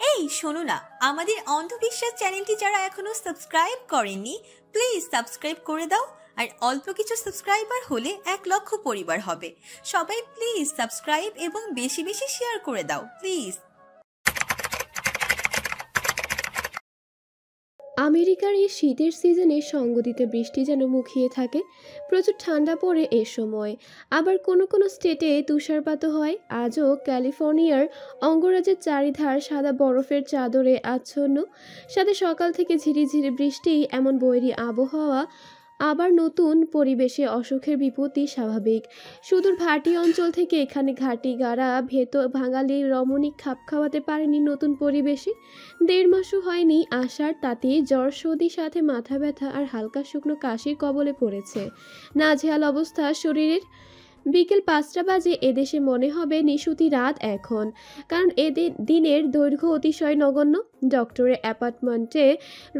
এই শোনো না, আমাদের অন্ধবিশ্বাস চ্যানেলটি যারা এখনো সাবস্ক্রাইব করেননি প্লিজ সাবস্ক্রাইব করে দাও। আর অল্প কিছু সাবস্ক্রাইবার হলে 1,00,000 পরিবার হবে। সবাই প্লিজ সাবস্ক্রাইব এবং বেশি বেশি শেয়ার করে দাও প্লিজ। আমেরিকার এই শীতের সিজনে সঙ্গ দিতে বৃষ্টি যেন মুখিয়ে থাকে। প্রচুর ঠান্ডা পড়ে এ সময়, আবার কোনো কোনো স্টেটে তুষারপাতও হয়। আজও ক্যালিফোর্নিয়ার অঙ্গরাজ্যের চারিধার সাদা বরফের চাদরে আচ্ছন্ন, সাথে সকাল থেকে ঝিরিঝিরি বৃষ্টি। এমন বৈরী আবহাওয়া আবার নতুন পরিবেশে অসুখের বিপত্তি স্বাভাবিক। সুদূর ভাটি অঞ্চল থেকে এখানে ঘাটি গাড়া ভাঙালি রমণী খাপ খাওয়াতে পারেনি নতুন পরিবেশে। 1.5 মাসও হয়নি আসার, তাতেই জ্বর সর্দির সাথে মাথা ব্যথা আর হালকা শুকনো কাশির কবলে পড়েছে। নাজেহাল অবস্থা শরীরের। বিকেল 5টা বাজে। এদেশে মনে হবে নিশুতি রাত এখন, কারণ দিনের দৈর্ঘ্য অতিশয় নগণ্য। ডক্টরের অ্যাপার্টমেন্টে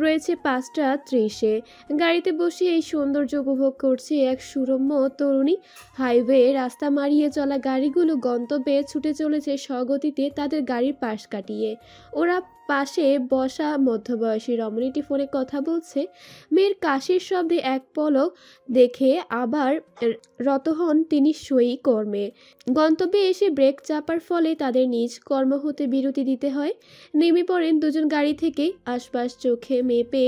রয়েছে 5:30-এ। গাড়িতে বসে এই সৌন্দর্য উপভোগ করছে এক সুরম্য তরুণী। হাইওয়ে রাস্তা মারিয়ে চলা গাড়িগুলো গন্তব্যে ছুটে চলেছে স্বগতিতে তাদের গাড়ির পাশ কাটিয়ে। ওরা পাশে বসা মধ্যবয়সী রমণীটি ফোনে কথা বলছে। মেয়ের কাশির শব্দে এক পলক দেখে আবার রত হন তিনি সই কর্মে। গন্তব্যে এসে ব্রেক চাপার ফলে তাদের নিজ কর্ম হতে বিরতি দিতে হয়। নেমে পড়েন দুজন গাড়ি থেকে। আশপাশ চোখে মেপে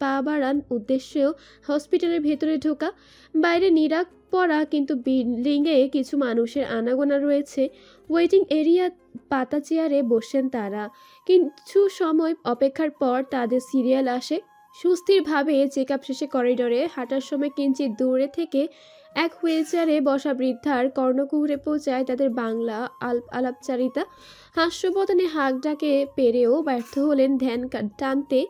পা বাড়ান, উদ্দেশ্যেও হসপিটালের ভেতরে ঢোকা। বাইরে নিরাক পড়া, কিন্তু বিল্ডিংয়ে কিছু মানুষের আনাগোনা রয়েছে। ওয়েটিং এরিয়া পাতা চেয়ারে বসেন তারা। কিছু সময় অপেক্ষার পর তাদের সিরিয়াল আসে। সুস্থিরভাবে চেক আপ শেষে করিডোরে হাঁটার সময় কিঞ্চিত দূরে থেকে এক হুইলচেয়ারে বসা বৃদ্ধার কর্ণকুহরে পৌঁছায় তাদের বাংলা আলাপচারিতা। হাস্যবদনে হাঁক ডাকে পেরেও ব্যর্থ হলেন ধ্যান টানতে,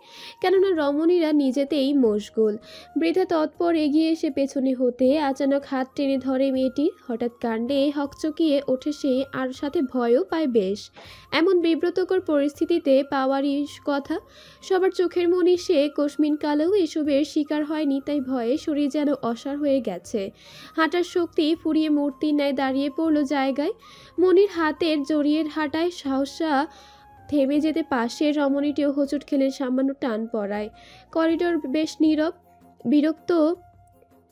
কেননা রমণীরা নিজেতেই মশগুল। বৃদ্ধা তৎপর এগিয়ে এসে পেছনে হতে আচানক হাত টেনে ধরে মেয়েটির। হঠাৎ কাণ্ডে হকচকিয়ে ওঠে সে, আর সাথে ভয়ও পায় বেশ। এমন বিব্রতকর পরিস্থিতিতে পাওয়ারই কথা। সবার চোখের মনি সে কোশমিন কালেও এসবের শিকার হয়নি, তাই ভয়ে শরীর যেন অসাড় হয়ে গেছে। হাঁটার শক্তি ফুরিয়ে মূর্তির ন্যায় দাঁড়িয়ে পড়ল জায়গায়। মনির হাতের জড়িয়ে হাঁটায় সাহসা থেমে যেতে পাশের রমণীটিও হোঁচট খেলেন সামান্য টান পড়ায়। করিডোর বেশ নীরব। বিরক্ত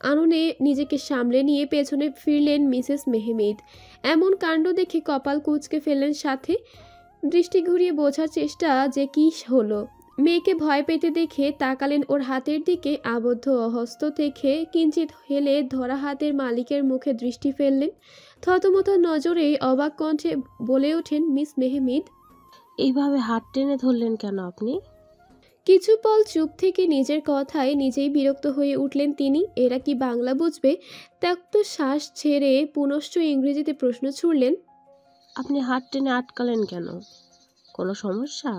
আননে নিজেকে সামলে নিয়ে পেছনে ফিরলেন মিসেস মেহমেদ। এমন কাণ্ড দেখে কপাল কুঁচকে ফেললেন সাথে। দৃষ্টি ঘুরিয়ে বোঝার চেষ্টা যে কি হলো। মেয়েকে ভয় পেতে দেখে তাকালেন ওর হাতের দিকে। আবদ্ধ হস্ত থেকে কিঞ্চিত হেলে ধরা হাতের মালিকের মুখে দৃষ্টি ফেললেন। থতমত নজরে অবাক কণ্ঠে বলে ওঠেন, মিস মেহমেদ, এইভাবে হাত টেনে ধরলেন কেন আপনি? কিছু পল চুপ থেকে নিজের কথায় নিজেই বিরক্ত হয়ে উঠলেন তিনি। এরা কি বাংলা বুঝবে? ত্যক্ত শ্বাস ছেড়ে পুনশ্চ ইংরেজিতে প্রশ্ন ছুড়লেন, আপনি হাত টেনে আটকালেন কেন? কোনো সমস্যা?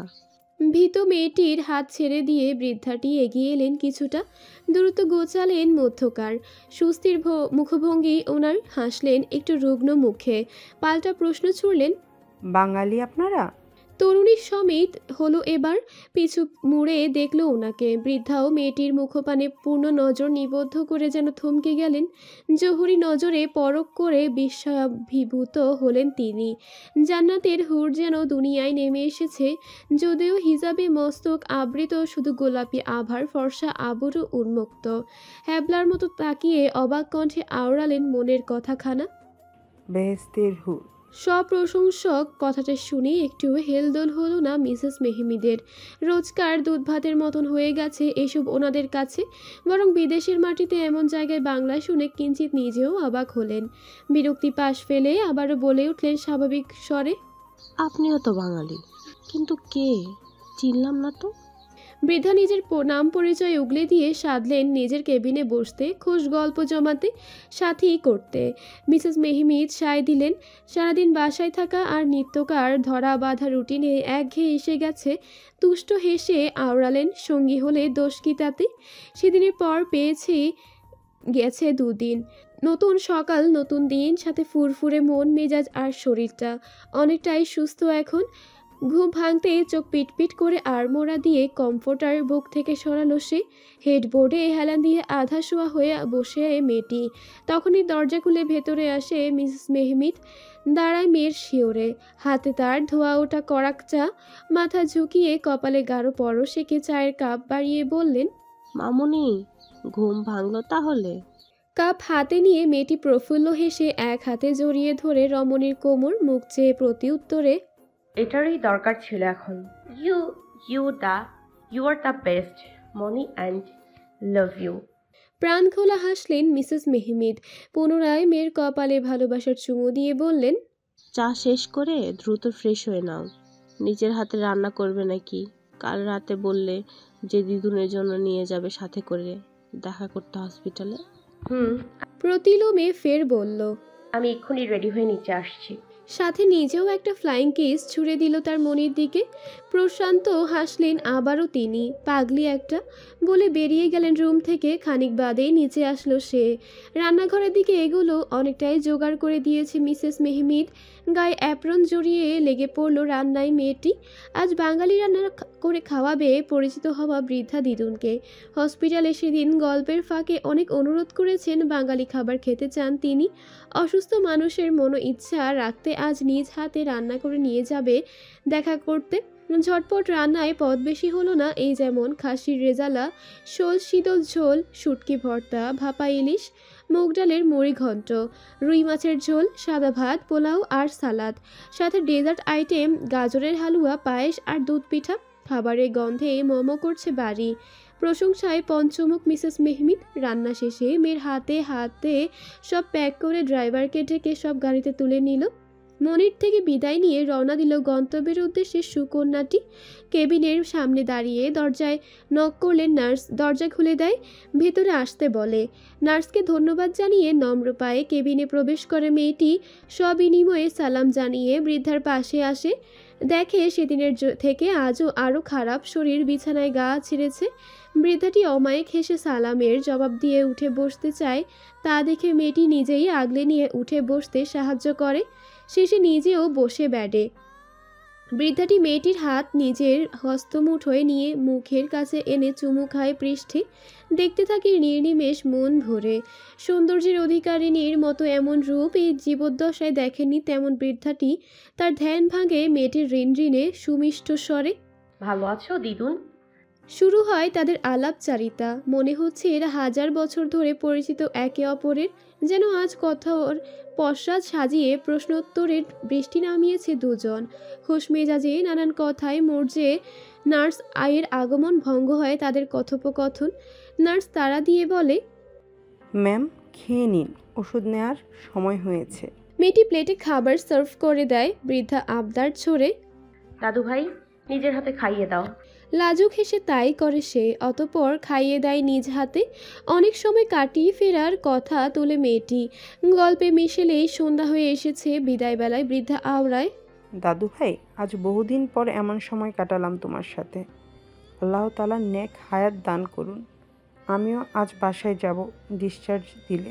ভীত মেয়েটির হাত ছেড়ে দিয়ে বৃদ্ধাটি এগিয়ে এলেন কিছুটা। দ্রুত গোছালেন মধ্যকার। সুস্থির মুখভঙ্গি ওনার। হাসলেন একটু রুগ্ন মুখে। পাল্টা প্রশ্ন ছুড়লেন, বাঙালি আপনারা? তরুণীর সমেত হলো এবার। পিছু মুড়ে দেখল ওনাকে। বৃদ্ধাও মেয়েটির মুখপানে পূর্ণ নজর নিবদ্ধ করে যেন থমকে গেলেন। জহুরি নজরে পরখ করে বিস্ময়াভিভূত হলেন তিনি। জান্নাতের হুর যেন দুনিয়ায় নেমে এসেছে। যদিও হিজাবে মস্তক আবৃত, শুধু গোলাপি আভার ফর্সা আবরু উন্মুক্ত। হ্যাবলার মতো তাকিয়ে অবাক কণ্ঠে আওড়ালেন মনের কথাখানা, বেহেস্তের হুর। সপ্রশংসক কথাটা শুনে একটুও হেলদোল হলো না মিসেস মেহমেদের। রোজকার দুধ ভাতের মতন হয়ে গেছে এসব ওনাদের কাছে। বরং বিদেশের মাটিতে এমন জায়গায় বাংলা শুনে কিঞ্চিত নিজেও অবাক হলেন। বিরক্তি পাশ ফেলে আবারও বলে উঠলেন স্বাভাবিক স্বরে, আপনিও তো বাঙালি, কিন্তু কে? চিনলাম না তো। বৃদ্ধা নিজের নাম পরিচয় উগলে দিয়ে সাধলেন নিজের কেবিনে বসতে, খোশ গল্প জমাতে, সাথী করতে। মিসেস মেহমেদ সায় দিলেন। সারাদিন বাসায় থাকা আর নিত্যকার ধরা বাঁধা রুটিনে একঘেয়ে এসে গেছে। তুষ্ট হেসে আওড়ালেন, সঙ্গী হলে দোষ কি তাতে? সেদিনের পর পেয়েছি গেছে 2 দিন। নতুন সকাল, নতুন দিন, সাথে ফুরফুরে মন মেজাজ আর শরীরটা অনেকটাই সুস্থ এখন। ঘুম ভাঙতেই চোখ পিটপিট করে আড়মোড়া দিয়ে কমফোর্টার বুক থেকে সরালো সে। হেডবোর্ডে হেলান দিয়ে আধা শোয়া হয়ে বসে মেয়েটি। তখনই দরজা খুলে ভেতরে আসে মিসেস মেহমিদ। দাঁড়ায় মেয়ের শিওরে, হাতে তার ধোয়া ওঠা কড়াক চা। মাথা ঝুঁকিয়ে কপালে গাঢ় পরশ এঁকে চায়ের কাপ বাড়িয়ে বললেন, মামুনি, ঘুম ভাঙলো তাহলে? কাপ হাতে নিয়ে মেয়েটি প্রফুল্ল হেসে এক হাতে জড়িয়ে ধরে রমণীর কোমর, মুখ চেয়ে প্রতি উত্তরে, এটারই দরকার ছিল এখন। You you are the best Moni and love you. প্রাণ খোলা হাসলেন মিসেস মেহমিদ। পুনরায় মেয়ের কপালে ভালোবাসার চুমু দিয়ে বললেন, চা শেষ করে দ্রুত ফ্রেশ হয়ে নাও। নিজের হাতে রান্না করবে নাকি? কাল রাতে বললে যে দিদুনের জন্য নিয়ে যাবে সাথে করে দেখা করতে হসপিটালে। প্রতিলোমে ফের বলল, আমি এক্ষুনি রেডি হয়ে নিচে আসছি। সাথে নিজেও একটা ফ্লাইং কিস ছুড়ে দিল তার মনির দিকে। প্রশান্ত হাসলেন আবারও তিনি। পাগলি একটা বলে বেরিয়ে গেলেন রুম থেকে। খানিক বাদেই নিচে আসলো সে। রান্নাঘরের দিকে এগুলো অনেকটাই জোগাড় করে দিয়েছে মিসেস মেহমিদ। গায়ে অ্যাপ্রন জড়িয়ে লেগে পড়ল রান্নায় মেয়েটি। আজ বাঙালি রান্না করে খাওয়াবে পরিচিত হওয়া বৃদ্ধা দিদুনকে। হসপিটালে সেদিন গল্পের ফাঁকে অনেক অনুরোধ করেছেন বাঙালি খাবার খেতে চান তিনি। অসুস্থ মানুষের মনো ইচ্ছা রাখতে আজ নিজ হাতে রান্না করে নিয়ে যাবে দেখা করতে। ঝটপট রান্নায় পদ বেশি হলো না। এই যেমন খাসির রেজালা, শোল শীতল ঝোল, শুটকি ভর্তা, ভাপা ইলিশ, মুগ ডালের মুড়ি ঘন্ট, রুই মাছের ঝোল, সাদা ভাত, পোলাও আর সালাদ, সাথে ডেজার্ট আইটেম গাজরের হালুয়া, পায়েস আর দুধ পিঠা। খাবারের গন্ধে মোমো করছে বাড়ি। প্রশংসায় পঞ্চমুখ মিসেস মেহমিদ। রান্না শেষে মেয়ের হাতে হাতে সব প্যাক করে ড্রাইভারকে ডেকে সব গাড়িতে তুলে নিল। মনির থেকে বিদায় নিয়ে রওনা দিল গন্তব্যের উদ্দেশ্যে সুকন্যাটি। কেবিনের সামনে দাঁড়িয়ে দরজায় নক করলেন নার্স। দরজা খুলে দেয়, ভেতরে আসতে বলে। নার্সকে ধন্যবাদ জানিয়ে নম্র পায়ে কেবিনে প্রবেশ করে মেয়েটি। সবিনিময়ে সালাম জানিয়ে বৃদ্ধার পাশে আসে। দেখে সেদিনের থেকে আজও আরও খারাপ শরীর, বিছানায় গা ছিঁড়েছে। বৃদ্ধাটি অমায়িক হেসে সালামের জবাব দিয়ে উঠে বসতে চায়। তা দেখে মেয়েটি নিজেই আগলে নিয়ে উঠে বসতে সাহায্য করে। শেষে নিজেও বসে ব্যাডে। বৃদ্ধাটি মেয়েটির হাত নিজের হস্তমুঠোয় নিয়ে মুখের কাছে এনে চুমু খায় পৃষ্ঠে। দেখতে থাকে নির্নিমেষ মন ভরে। সৌন্দর্যের অধিকারিণীর মতো এমন রূপ এই জীবদ্দশায় দেখেনি তেমন বৃদ্ধাটি। তার ধ্যান ভাঙে মেয়েটির ঋণঋণে সুমিষ্ট স্বরে। ভালো আছো দিদুন? শুরু হয় তাদের আলাপচারিতা। মনে হচ্ছে এরা হাজার বছর ধরে পরিচিত একে অপরের। যেন আজ কথার পশ্চাৎ সাজিয়ে প্রশ্নোত্তরের বৃষ্টি নামিয়েছে দুজন। খোশ মেজাজে নানান কথায় মর্জে নার্স আয়ের আগমন ভঙ্গ হয় তাদের কথোপকথন। নার্স তাড়া দিয়ে বলে, ম্যাম খেয়ে নিন, ওষুধ নেওয়ার সময় হয়েছে। মেয়েটি প্লেটে খাবার সার্ভ করে দেয়। বৃদ্ধা আবদার ছড়ে, দাদু ভাই নিজের হাতে খাইয়ে দাও। লাজুক হেসে তাই করে সে। অতঃপর খাইয়ে দেয় নিজ হাতে। অনেক সময় কাটিয়ে ফেরার কথা তোলে মেয়েটি। গল্পে মিশেলেই সন্ধ্যা হয়ে এসেছে। বিদায়বেলায় বৃদ্ধা আওড়ায়, দাদু ভাই, আজ বহুদিন পর এমন সময় কাটালাম তোমার সাথে। আল্লাহ তাআলা নেক হায়াত দান করুন। আমিও আজ বাসায় যাব। ডিসচার্জ দিলে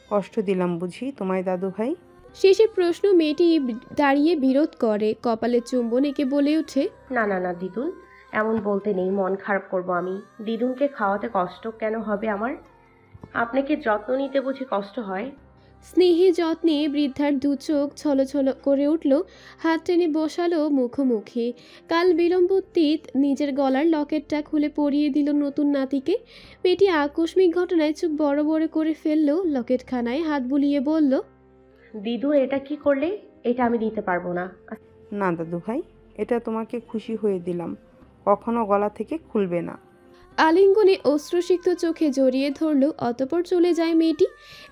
কষ্ট দিলাম বুঝি তোমায় দাদু ভাই? শেষে প্রশ্ন মেয়েটি দাঁড়িয়ে বিরোধ করে। কপালে চুম্বন এঁকে বলে ওঠে, না না না দিদুন, এমন বলতে নেই, মন খারাপ করব আমি। দিদুনকে খাওয়াতে কষ্ট কেন হবে আমার? আপনাকে যত্ন নিতে বুঝি কষ্ট হয়? স্নেহে যত্নে বৃদ্ধার দু চোখ ছলছল করে উঠল। হাত টেনে বসালো মুখোমুখি। কাল বিলম্বতীত নিজের গলার লকেটটা খুলে পরিয়ে দিল নতুন নাতিকে। মেয়েটি আকস্মিক ঘটনায় চোখ বড় বড় করে ফেললো। লকেটখানায় হাত বুলিয়ে বলল, দিদুন এটা কি করলে? এটা আমি দিতে পারবো না। না দাদু ভাই, এটা তোমাকে খুশি হয়ে দিলাম, কখনো গলা থেকে খুলবে না। আলিঙ্গনে অশ্রুসিক্ত চোখে জড়িয়ে ধরল। অতপর চলে যায় মেয়েটি।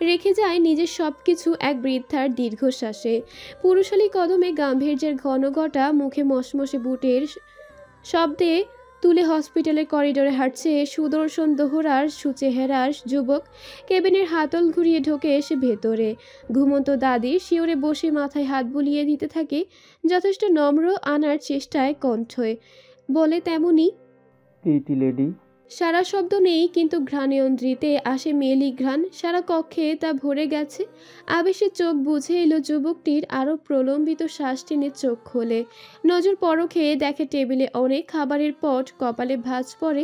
রেখে যায় নিজের সব কিছু এক বৃদ্ধার দীর্ঘশ্বাসে। পুরুষালী কদমে গাম্ভীর্যের ঘন ঘটা, মুখে মশমশে বুটের শব্দে তুলে হসপিটালের করিডোরে হাঁটছে সুদর্শন দোহরার সুচেহারার যুবক। কেবিনের হাতল ঘুরিয়ে ঢোকে এসে ভেতরে। ঘুমন্ত দাদির শিওরে বসে মাথায় হাত বুলিয়ে দিতে থাকে। যথেষ্ট নম্র আনার চেষ্টায় কণ্ঠে বলে, তেমনি প্রিটি লেডি, সারা শব্দ নেই, কিন্তু ঘ্রাণেন্দ্রিতে আসে মেলি ঘ্রাণ। সারা কক্ষে তা ভরে গেছে। আবেশে চোখ বুঝে এলো যুবকটির, আরও প্রলম্বিত শ্বাস টেনে চোখ খোলে। নজর পরখে দেখে টেবিলে অনেক খাবারের পট, কপালে ভাঁজ পড়ে।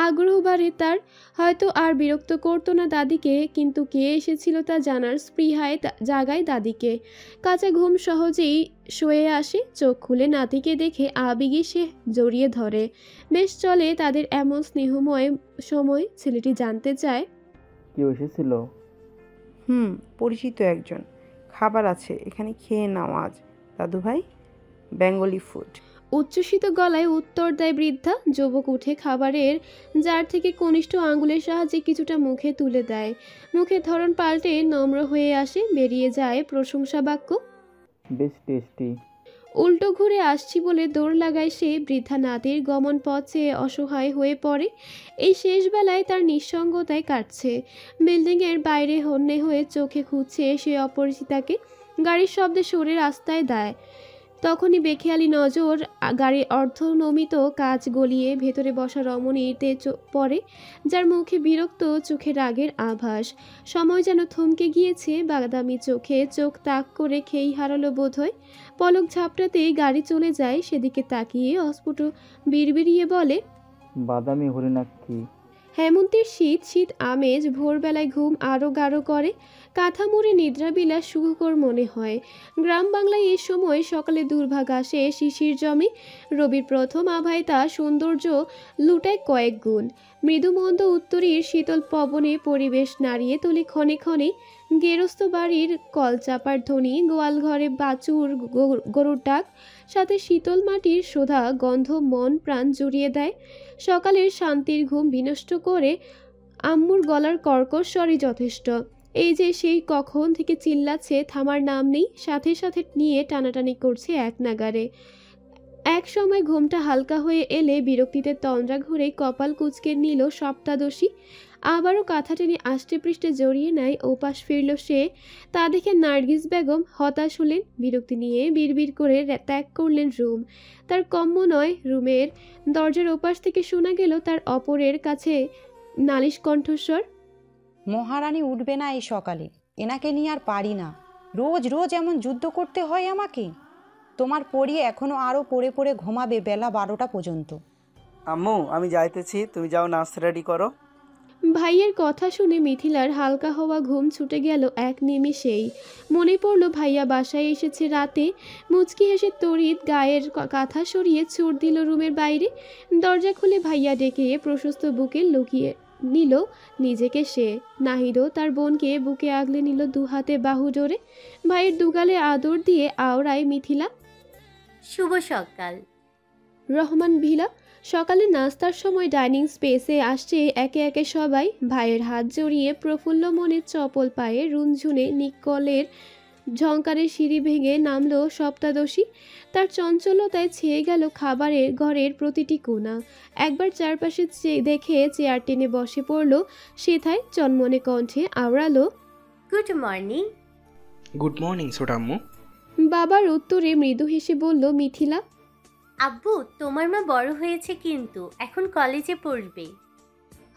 আগ্রহ বাড়ে তার। হয়তো আর বিরক্ত করতো না দাদিকে, কিন্তু কে এসেছিল তা জানার স্পৃহায় জাগায় দাদিকে। কাঁচা ঘুম সহজেই শুয়ে আসে। চোখ খুলে নাতিকে দেখে আবেগে সে জড়িয়ে ধরে। বেশ চলে তাদের এমন স্নেহময় সময়। ছেলেটি জানতে চায়, কেউ এসেছিল? পরিচিত একজন। খাবার আছে, এখানে খেয়ে নাও আজ দাদু ভাই, বেঙ্গলি ফুড। উচ্ছ্বসিত গলায় উত্তর দেয় বৃদ্ধা। যুবক উঠে খাবারের জার থেকে কনিষ্ঠ আঙুলের সাহায্যে কিছুটা মুখে তুলে দেয়। মুখের ধরন পাল্টে নম্র হয়ে আসে। বেরিয়ে যায় প্রশংসা বাক্য। বেশ টেস্টি। উল্টো ঘুরে আসছি বলে দৌড় লাগায় সে। বৃদ্ধা নাতির গমন পথ চেয়ে অসহায় হয়ে পড়ে। এই শেষ বেলায় তার নিঃসঙ্গতায় কাটছে। বিল্ডিংয়ের বাইরে হন্যে হয়ে চোখে খুঁজছে সে অপরিচিতাকে। গাড়ির শব্দে সরে রাস্তায় দেয়। তখনই বেখেয়ালি নজর গাড়ির অর্ধনমিত কাজ গলিয়ে ভেতরে বসা রমণীতে পড়ে, যার মুখে বিরক্ত, চোখে রাগের আভাস। সময় যেন থমকে গিয়েছে। বাদামি চোখে চোখ তাক করে খেই হারালো বোধহয়। পলক ঝাপটাতেই গাড়ি চলে যায়। সেদিকে তাকিয়ে অস্ফুট বিড়বিড়িয়ে বলে, বাদামি হরিণাক্ষী। হেমন্তের শীত শীত আমেজ। ভোরবেলায় ঘুম আরও গাঢ় করে। কাঁথা মুড়ে নিদ্রাবিলাস সুখকর মনে হয়। গ্রাম বাংলায় এই সময় সকালে দুর্ভাগ আসে, শিশির জমে। রবির প্রথম আভায় তা সৌন্দর্য লুটায় কয়েক গুণ। মৃদুমন্দ উত্তরীর শীতল পবনে পরিবেশ নাড়িয়ে তোলে ক্ষণে ক্ষণে। গেরস্ত বাড়ির কলচাপার ধ্বনি, গোয়াল ঘরে বাছুর গরুর ডাক, সাথে শীতল মাটির সোধা গন্ধ মন প্রাণ জুড়িয়ে দেয়। সকালের শান্তির ঘুম বিনষ্ট করে আম্মুর গলার কর্কশ স্বরই যথেষ্ট। এই যে সেই কখন থেকে চিল্লাচ্ছে, থামার নাম নেই। সাথে সাথে নিয়ে টানাটানি করছে এক নাগারে। এক সময় ঘুমটা হালকা হয়ে এলে বিরক্তিতে তন্দ্রা ঘুরে কপাল কুঁচকে নিল সপ্তাদশী। আবারও কাঁথা টেনে আষ্টে পৃষ্ঠে জড়িয়ে নেয়। ওপাশ ফিরল সে। তা দেখে নার্গিস বেগম হতাশ হলেন। বিরক্তি নিয়ে বিড়বিড় করে ত্যাগ করলেন রুম। তার কম্য নয়। রুমের দরজার ওপাশ থেকে শোনা গেল তার অপরের কাছে নালিশ কণ্ঠস্বর। মহারানী উঠবে না এই সকালে, এনাকে নিয়ে আর পারি না। রোজ রোজ এমন যুদ্ধ করতে হয় আমাকে। তোমার পড়িয়ে এখনো আরও পড়ে পড়ে ঘুমাবে বেলা 12টা পর্যন্ত। আম্মু আমি যাইতেছি, তুমি যাও নাস্তা রেডি করো। ভাইয়ের কথা শুনে মিথিলার হালকা হওয়া ঘুম ছুটে গেল এক নিমিষেই। মনে পড়ল ভাইয়া বাসায় এসেছে রাতে। মুচকি হেসে তড়িৎ গায়ের কাঁথা সরিয়ে ছুট দিল রুমের বাইরে। দরজা খুলে ভাইয়া ডেকে প্রশস্ত বুকে লুকিয়ে নিল নিজেকে সে। নাহিদও তার বোনকে বুকে আগলে নিল দু হাতে বাহু জোরে। ভাইয়ের দুগালে আদর দিয়ে আওড়ায় মিথিলা। শুভ সকাল। রহমান ভিলা। সকালে নাস্তার সময় ডাইনিং স্পেসে আসছে একে একে সবাই। ভাইয়ের হাত জড়িয়ে প্রফুল্ল মনে চপল পায়ে রুনঝুনে নিকলের ঝংকারের সিঁড়ি ভেঙে নামলো সপ্তাদশী। তার চঞ্চলতায় ছেয়ে গেল খাবারের ঘরের প্রতিটি কোণা। একবার চারপাশে দেখে চেয়ার টেনে বসে পড়ল সেথায়। চনমনে কণ্ঠে আওড়ালো, গুড মর্নিং। গুড মর্নিং ছোটাম্মু। বাবার উত্তরে মৃদু হেসে বলল মিথিলা, আব্বু তোমার মা বড় হয়েছে, কিন্তু এখন কলেজে পড়বে।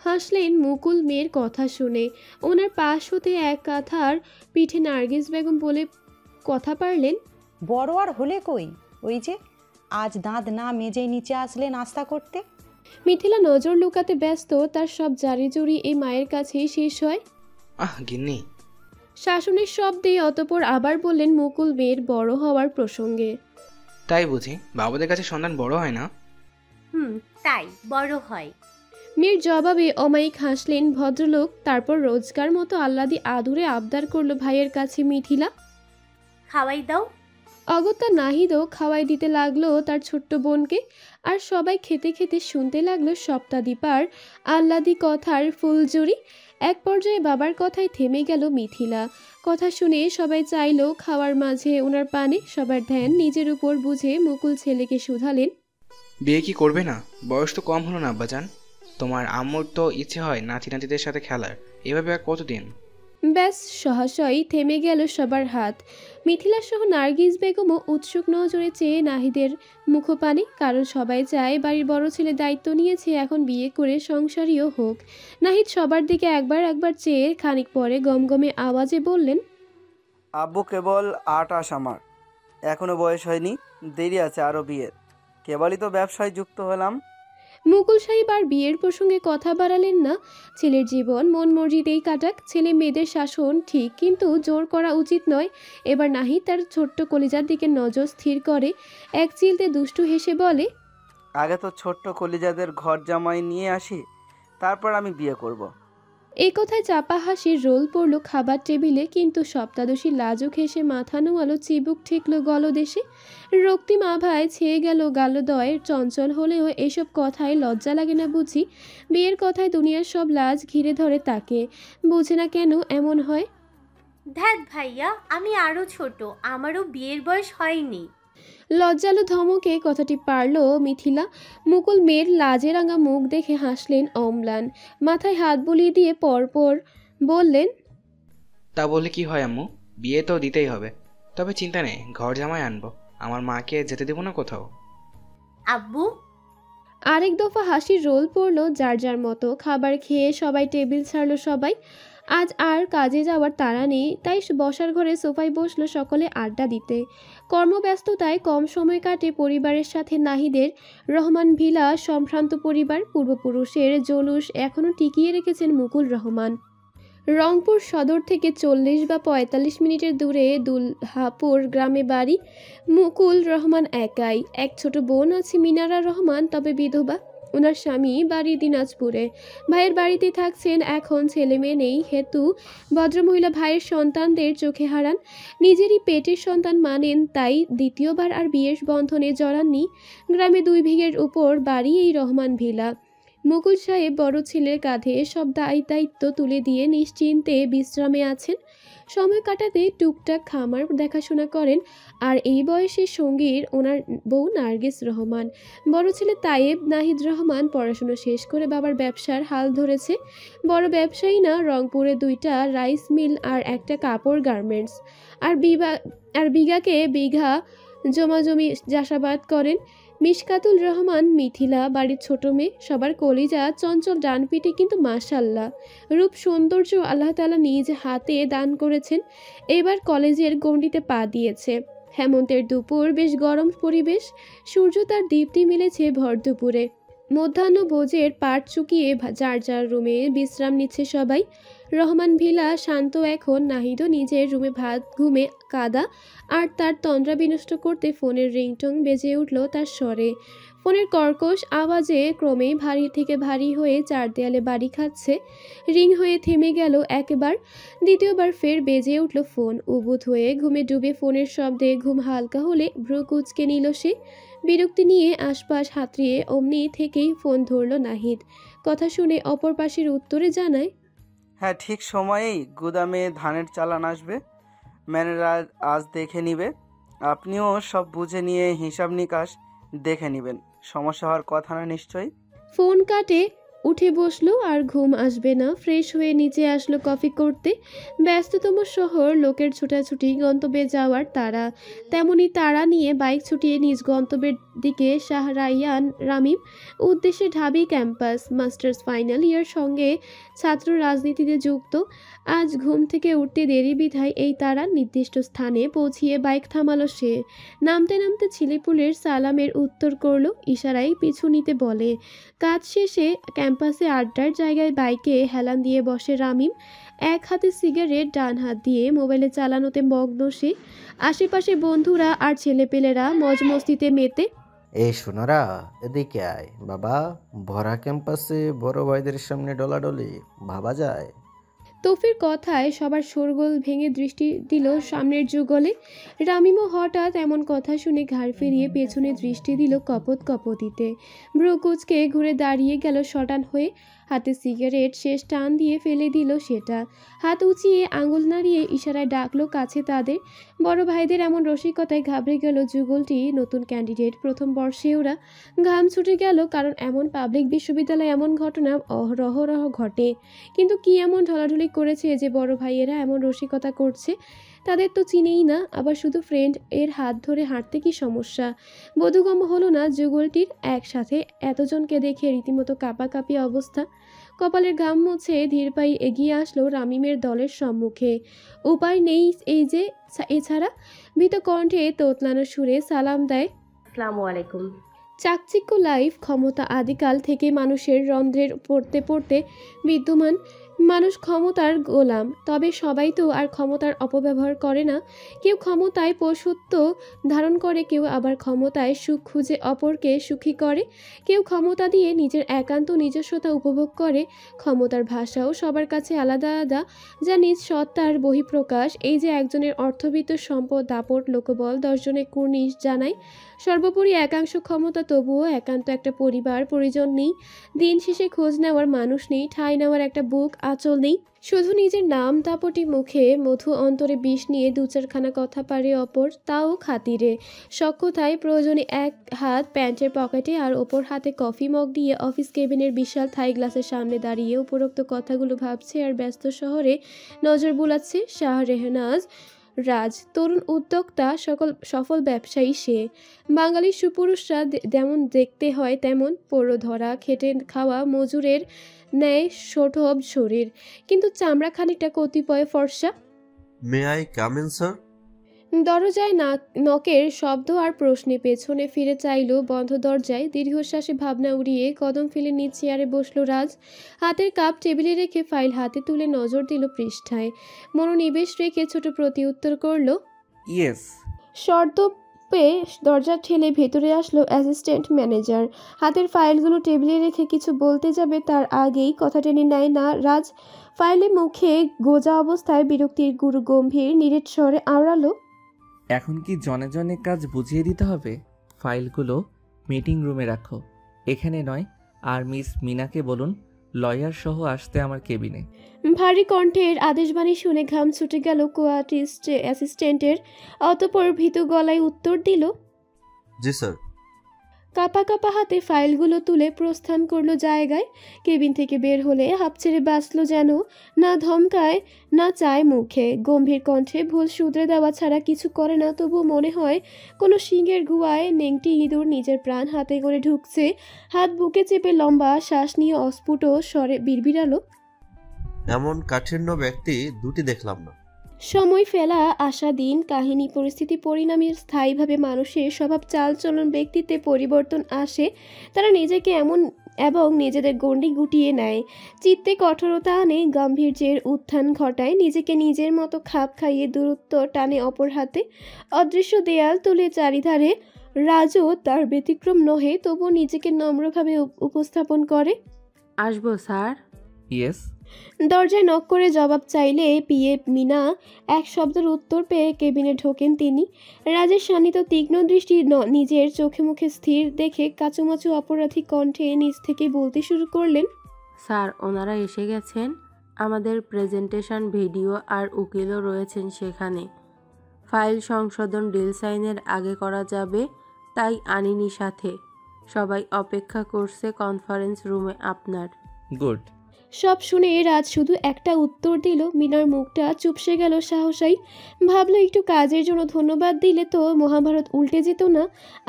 হাসলেন মুকুল মেয়ের কথা শুনে। ওনার পাশ হতে এক কাঁথার পিঠে নার্গিস বেগম বলে কথা পারলেন, বড় আর হলে কই, ওই যে আজ দাঁত না মেজেই নিচে আসলে নাস্তা করতে। মিথিলা নজর লুকাতে ব্যস্ত। তার সব জারি জুরি এই মায়ের কাছেই শেষ হয়। গিন্নি। শাসনের শব্দে অতপর আবার বললেন মুকুল মেয়ের বড় হওয়ার প্রসঙ্গে, তাই বুঝি বাবাদের কাছে সন্তান বড় হয় না? তাই বড় হয়। মেয়ের জবাবে অমায়িক হাসলেন ভদ্রলোক। তারপর রোজকার মতো আহ্লাদি আদুরে আবদার করলো ভাইয়ের কাছে মিথিলা, খাওয়াই দাও। অগত্যা নাহিদও খাওয়াই দিতে লাগলো তার ছোট্ট বোনকে। আর সবাই খেতে খেতে শুনতে লাগলো সপ্তাদীপার আহ্লাদি কথার ফুলজুরি। এক পর্যায়ে বাবার কথায় থেমে গেল মিথিলা। কথা শুনে সবাই চাইলো খাওয়ার মাঝে ওনার পানে। সবার ধ্যান নিজের উপর বুঝে মুকুল ছেলেকে শুধালেন, বিয়ে কি করবে না? বয়স তো কম হলো না আব্বাজান। তোমার আম্মুর তো ইচ্ছে হয় নাতি নাতিদের সাথে খেলার, এভাবে আর কতদিন? ব্যাস সহাশয় থেমে গেল সবার হাত। মিথিলা সহ নার্গিস বেগমও উৎসুক নজরে চেয়ে নাহিদের মুখপানে, কারণ সবাই চায় বাড়ির বড় ছেলে দায়িত্ব নিয়েছে, এখন বিয়ে করে সংসারীও হোক। নাহিদ সবার দিকে একবার চেয়ে খানিক পরে গমগমে আওয়াজে বললেন, আব্বু কেবল 28 আমার, এখনো বয়স হয়নি, দেরি আছে আরও বিয়ের। কেবলই তো ব্যবসায় যুক্ত হলাম। মুকুল সাহেব আর বিয়ের প্রসঙ্গে কথা বাড়ালেন না। ছেলের জীবন মন মর্জিতেই কাটাক, ছেলে মেয়েদের শাসন ঠিক, কিন্তু জোর করা উচিত নয়। এবার নাহিদ তার ছোট্ট কলিজার দিকে নজর স্থির করে এক চিলতে দুষ্টু হেসে বলে, আগে তো ছোট্ট কলিজাদের ঘর জামাই নিয়ে আসি, তারপর আমি বিয়ে করব। এই কথায় চাপা হাসির রোল পড়ল খাবার টেবিলে, কিন্তু সপ্তাদশী লাজুক হেসে মাথা নোয়ালো, চিবুক ঠেকল গলদেশে। রক্তিম আভায় ছেয়ে গেল গালদয়। চঞ্চল হলেও এসব কথায় লজ্জা লাগে না বুঝি? বিয়ের কথায় দুনিয়ার সব লাজ ঘিরে ধরে তাকে, বুঝে না কেন এমন হয়। ধ্যাত ভাইয়া, আমি আরো ছোট, আমারও বিয়ের বয়স হয়নি। লজ্জালু ধমকে কথাটি পারল মিথিলা। মুকুল মেয়ের লাজে রাঙা মুখ দেখে হাসলেন অম্লান, মাথায় হাত বুলিয়ে দিয়ে পরপর বললেন, তা বলে কি হয় আম্মু, বিয়ে তো দিতেই হবে। তবে চিন্তা নেই, ঘর জামাই আনবো, আমার মাকে যেতে দেবো না কোথাও। আব্বু, আরেক দফা হাসির রোল পড়ল যার যার মতো। খাবার খেয়ে সবাই টেবিল ছাড়ল। সবাই আজ আর কাজে যাওয়ার তাড়া নেই, তাই বসার ঘরে সোফায় বসলো সকলে আড্ডা দিতে। কর্মব্যস্ততায় কম সময় কাটে পরিবারের সাথে নাহিদের। রহমান ভিলা সম্ভ্রান্ত পরিবার, পূর্বপুরুষের জলুস এখনও টিকিয়ে রেখেছেন মুকুল রহমান। রংপুর সদর থেকে 40 বা 45 মিনিটের দূরে দুলহাপুর গ্রামে বাড়ি। মুকুল রহমান একাই, এক ছোট বোন আছে মিনারা রহমান, তবে বিধবা। ওনার স্বামী বাড়ি দিনাজপুরে, ভাইয়ের বাড়িতে থাকছেন এখন। ছেলে মেয়ে নেই হেতু ভদ্রমহিলা ভাইয়ের সন্তানদের চোখে হারান, নিজেরই পেটের সন্তান মানেন, তাই দ্বিতীয়বার আর বিয়ের বন্ধনে জড়াননি। গ্রামে 2 বিঘের উপর বাড়ি এই রহমান ভিলা। মুকুল সাহেব বড় ছেলের কাঁধে সব দায়িত্ব তুলে দিয়ে নিশ্চিন্তে বিশ্রামে আছেন। সময় কাটাতে টুকটাক খামার দেখাশোনা করেন। আর এই বয়সের সঙ্গীর ওনার বউ নার্গিস রহমান। বড় ছেলে তায়েব নাহিদ রহমান পড়াশুনো শেষ করে বাবার ব্যবসার হাল ধরেছে। বড় ব্যবসায়ী না, রংপুরে 2টা রাইস মিল আর একটা কাপড় গার্মেন্টস। আর বিঘাকে বিঘা জমাজমি চাষাবাদ করেন। মিশকাতুল রহমান মিথিলা বাড়ির ছোট মেয়ে, সবার কলিজা, চঞ্চল ডানপিটে, কিন্তু মাশাল্লাহ রূপ সৌন্দর্য আল্লাহ তাআলা নিজ হাতে দান করেছেন। এবার কলেজের গণ্ডিতে পা দিয়েছে। হেমন্তের দুপুর, বেশ গরম পরিবেশ, সূর্য তার দীপ্তি মিলেছে ভর দুপুরে। মধ্যাহ্ন ভোজের পাট চুকিয়ে যার যার রুমে বিশ্রাম নিচ্ছে সবাই। রহমান ভিলা শান্ত এখন। নাহিদও নিজের রুমে ভাত ঘুমে কাদা, আর তার তন্দ্রা বিনষ্ট করতে ফোনের রিংটং বেজে উঠল তার স্বরে। ফোনের কর্কশ আওয়াজে ক্রমেই ভারী থেকে ভারী হয়ে চার দেয়ালে বাড়ি খাচ্ছে। রিং হয়ে থেমে গেল একবার, দ্বিতীয়বার ফের বেজে উঠল ফোন। উবুধ হয়ে ঘুমে ডুবে ফোনের শব্দে ঘুম হালকা হলে ভ্রু কুঁচকে নিল সে। বিরক্তি নিয়ে আশপাশ হাতড়িয়ে অমনি থেকেই ফোন ধরল নাহিদ। কথা শুনে অপর পাশের উত্তরে জানায়, হ্যাঁ, ঠিক সময়েই গুদামে ধানের চালান আসবে, ম্যানেজার আজ দেখে নিবে। আপনিও সব বুঝে নিয়ে হিসাব নিকাশ দেখে নেবেন, সমস্যা হওয়ার কথা না নিশ্চয়ই। ফোন কাটে উঠে বসলো। আর ঘুম আসবে না, ফ্রেশ হয়ে নিচে আসলো কফি করতে। ব্যস্ততম শহর, লোকের ছোটাছুটি, গন্তব্যে যাওয়ার তাড়া। তেমনি তাড়া নিয়ে বাইক ছুটিয়ে নিজ গন্তব্যের দিকে শাহরাইয়ান রামিম। উদ্দেশ্যে ঢাবি ক্যাম্পাস, মাস্টার্স ফাইনাল ইয়ার, সঙ্গে ছাত্র রাজনীতিতে যুক্ত। আজ ঘুম থেকে উঠতে দেরি বিধায় এই তাড়া। নির্দিষ্ট স্থানে পৌঁছিয়ে বাইক থামালো সে। নামতে নামতে ছেলেপুলের সালামের উত্তর করলো, ইশারায় পিছু নিতে বলে। কাজ শেষে ক্যাম্পাসে আড্ডার জায়গায় বাইকে হেলান দিয়ে বসে রামিম। এক হাতে সিগারেট, ডান হাত দিয়ে মোবাইলে চালানোতে মগ্ন সে। আশেপাশে বন্ধুরা আর ছেলেপেলেরা মজমস্তিতে মেতে। এই সোনারা, এদিকে আয় বাবা, ভরা ক্যাম্পাসে বড় ভাইদের সামনে ডলাডলি ভাবা যায়? তৌফির কথায় সবার শোরগোল ভেঙে দৃষ্টি দিল সামনের যুগলে। রামিমও হঠাৎ এমন কথা শুনে ঘাড় ফিরিয়ে পেছনে দৃষ্টি দিল কপত কপতিতে। ভ্রু কুঁচকে ঘুরে দাঁড়িয়ে গেল শটান হয়ে। হাতে সিগারেট শেষ টান দিয়ে ফেলে দিল সেটা। হাত উঁচিয়ে আঙুল নাড়িয়ে ইশারায় ডাকলো কাছে তাদের। বড় ভাইদের এমন রসিকতায় ঘাবড়ে গেল যুগলটি। নতুন ক্যান্ডিডেট, প্রথম বর্ষে ওরা। ঘাম ছুটে গেল, কারণ এমন পাবলিক বিশ্ববিদ্যালয়ে এমন ঘটনা অহরহ ঘটে। কিন্তু কি এমন ঢলাঢলি করেছে যে বড় ভাইয়েরা এমন রসিকতা করছে? তাদের তো চিনেই না, আবার শুধু ফ্রেন্ড এর হাত ধরে হাঁটতে কি সমস্যা? বোধগম্য হলো না যুগলটির একসাথে এতজনকে দেখে রীতিমতো কাঁপাকাঁপি অবস্থা। কপালের ঘাম মুছে ধীর পায়ে এগিয়ে আসলো রামিমের দলের সম্মুখে। উপায় নেই এই যে, এছাড়া ভীত কণ্ঠে তোতলানো সুরে সালাম দেয়। আসসালামু আলাইকুম। চাকচিক্য লাইফ ক্ষমতা আদিকাল থেকে মানুষের রন্ধ্রের পড়তে পড়তে বিদ্যমান। মানুষ ক্ষমতার গোলাম, তবে সবাই তো আর ক্ষমতার অপব্যবহার করে না। কেউ ক্ষমতায় পশুত্ব ধারণ করে, কেউ আবার ক্ষমতায় সুখ খুঁজে অপরকে সুখী করে, কেউ ক্ষমতা দিয়ে নিজের একান্ত নিজস্বতা উপভোগ করে। ক্ষমতার ভাষাও সবার কাছে আলাদা আলাদা, যা নিজ সত্তার বহিঃপ্রকাশ। এই যে একজনের অর্থবিত্ত সম্পদ দাপট লোকবল, 10 জনের কুর্নিশ জানায়। সর্বোপরি একাংশ ক্ষমতা, তবুও একান্ত একটা পরিবার পরিজন নেই। দিন শেষে খোঁজ নেওয়ার মানুষ নেই, ঠাঁই নেওয়ার একটা বুক আঁচল নেই। শুধু নিজের নাম দাপটি মুখে, মধু অন্তরে বিষ নিয়ে 2-4খানা কথা পারে অপর, তাও খাতিরে সক্ষতায়। প্রয়োজনে এক হাত প্যান্টের পকেটে আর ওপর হাতে কফি মগ দিয়ে অফিস কেবিনের বিশাল থাই গ্লাসের সামনে দাঁড়িয়ে উপরোক্ত কথাগুলো ভাবছে আর ব্যস্ত শহরে নজর বুলাচ্ছে শাহরেহনাজ রাজ। তরুণ উদ্যোক্তা, সফল ব্যবসায়ী সে। বাঙালির সুপুরুষরা যেমন দেখতে হয় তেমন, পোড়ো ধরা খেটে খাওয়া মজুরের ন্যায় শোঠব শরীর, কিন্তু চামড়া খানিকটা কতিপয় ফর্সা। May I come in sir? দরজায় নকের শব্দ আর প্রশ্নে পেছনে ফিরে চাইল বন্ধ দরজায়। দীর্ঘশ্বাসে ভাবনা উড়িয়ে কদম ফেলে নিজ চেয়ারে বসলো রাজ। হাতের কাপ টেবিলে রেখে ফাইল হাতে তুলে নজর দিল পৃষ্ঠায়। মনোনিবেশ রেখে ছোট প্রতি উত্তর করল, ইয়েস। শর্ত পেয়ে দরজা ঠেলে ভেতরে আসলো অ্যাসিস্ট্যান্ট ম্যানেজার। হাতের ফাইলগুলো টেবিলে রেখে কিছু বলতে যাবে তার আগেই কথা টেনে নেয় না রাজ। ফাইলে মুখে গোজা অবস্থায় বিরক্তির গুরু গম্ভীর নিরেট স্বরে আওড়ালো, এখন কি জনে জনে কাজ বুঝিয়ে দিতে হবে? ফাইলগুলো মিটিং রুমে রাখো, এখানে নয়। আর মিস মিনাকে বলুন লয়ার সহ আসতে আমার কেবিনে। ভারী কণ্ঠের আদেশবাণী শুনে ঘাম ছুটে গেল কোয়ার্টিস্ট অ্যাসিস্ট্যান্টের। অতঃপর ভীতু গলায় উত্তর দিল, জি স্যার। কাপা কাপা হাতে ফাইলগুলো তুলে প্রস্থান করলো জায়গায়। কেবিন থেকে বের হলে হাঁপ ছেড়ে বাঁচল যেন, না ধমকায় না চায় মুখে। গম্ভীর কণ্ঠে ভুল শুধরে দেওয়া ছাড়া কিছু করে না, তবু মনে হয় কোনো সিংহের গুয়ায় নেংটি ইঁদুর নিজের প্রাণ হাতে করে ঢুকছে। হাত বুকে চেপে লম্বা শ্বাস নিয়ে অস্ফুট স্বরে বিড়বিড়ালো, এমন কাঠিন্য ব্যক্তি দুটি দেখলাম না। সময় ফেলা আসা দিন কাহিনী পরিস্থিতি পরিণামী স্থায়ীভাবে মানুষের স্বভাব চালচলন ব্যক্তিত্বে পরিবর্তন আসে। তারা নিজেকে এমন এবং নিজেদের গণ্ডি গুটিয়ে নেয়, চিত্তে কঠোরতা আনে, গাম্ভীর্যের উত্থান ঘটায়, নিজেকে নিজের মতো খাপ খাইয়ে দূরত্ব টানে অপর হাতে। অদৃশ্য দেয়াল তুলে চারিধারে। রাজও তার ব্যতিক্রম নহে, তবু নিজেকে নম্রভাবে উপস্থাপন করে, আসবো স্যার? ইয়েস। দরজায় নক করে জবাব চাইলে পিএ মিনা এক শব্দের উত্তর পেয়ে কেবিনে ঢোকেন তিনি। রাজের শানিত তীক্ষ্ণ দৃষ্টি নিজের চোখে মুখে স্থির দেখে কাচুমাচু অপরাধী কণ্ঠে নিজ থেকে বলতে শুরু করলেন, স্যার ওনারা এসে গেছেন। আমাদের প্রেজেন্টেশন ভিডিও আর উকিলও রয়েছেন সেখানে। ফাইল সংশোধন ডিল সাইনের আগে করা যাবে, তাই আনিনি সাথে। সবাই অপেক্ষা করছে কনফারেন্স রুমে আপনার। গুড। সব শুনে রাজ শুধু একটা উত্তর দিল। মিনার মুখটা চুপসে গেল সাহসাই। ভাবলো একটু কাজের জন্য ধন্যবাদ দিলে তো মহাভারত উল্টে যেত না।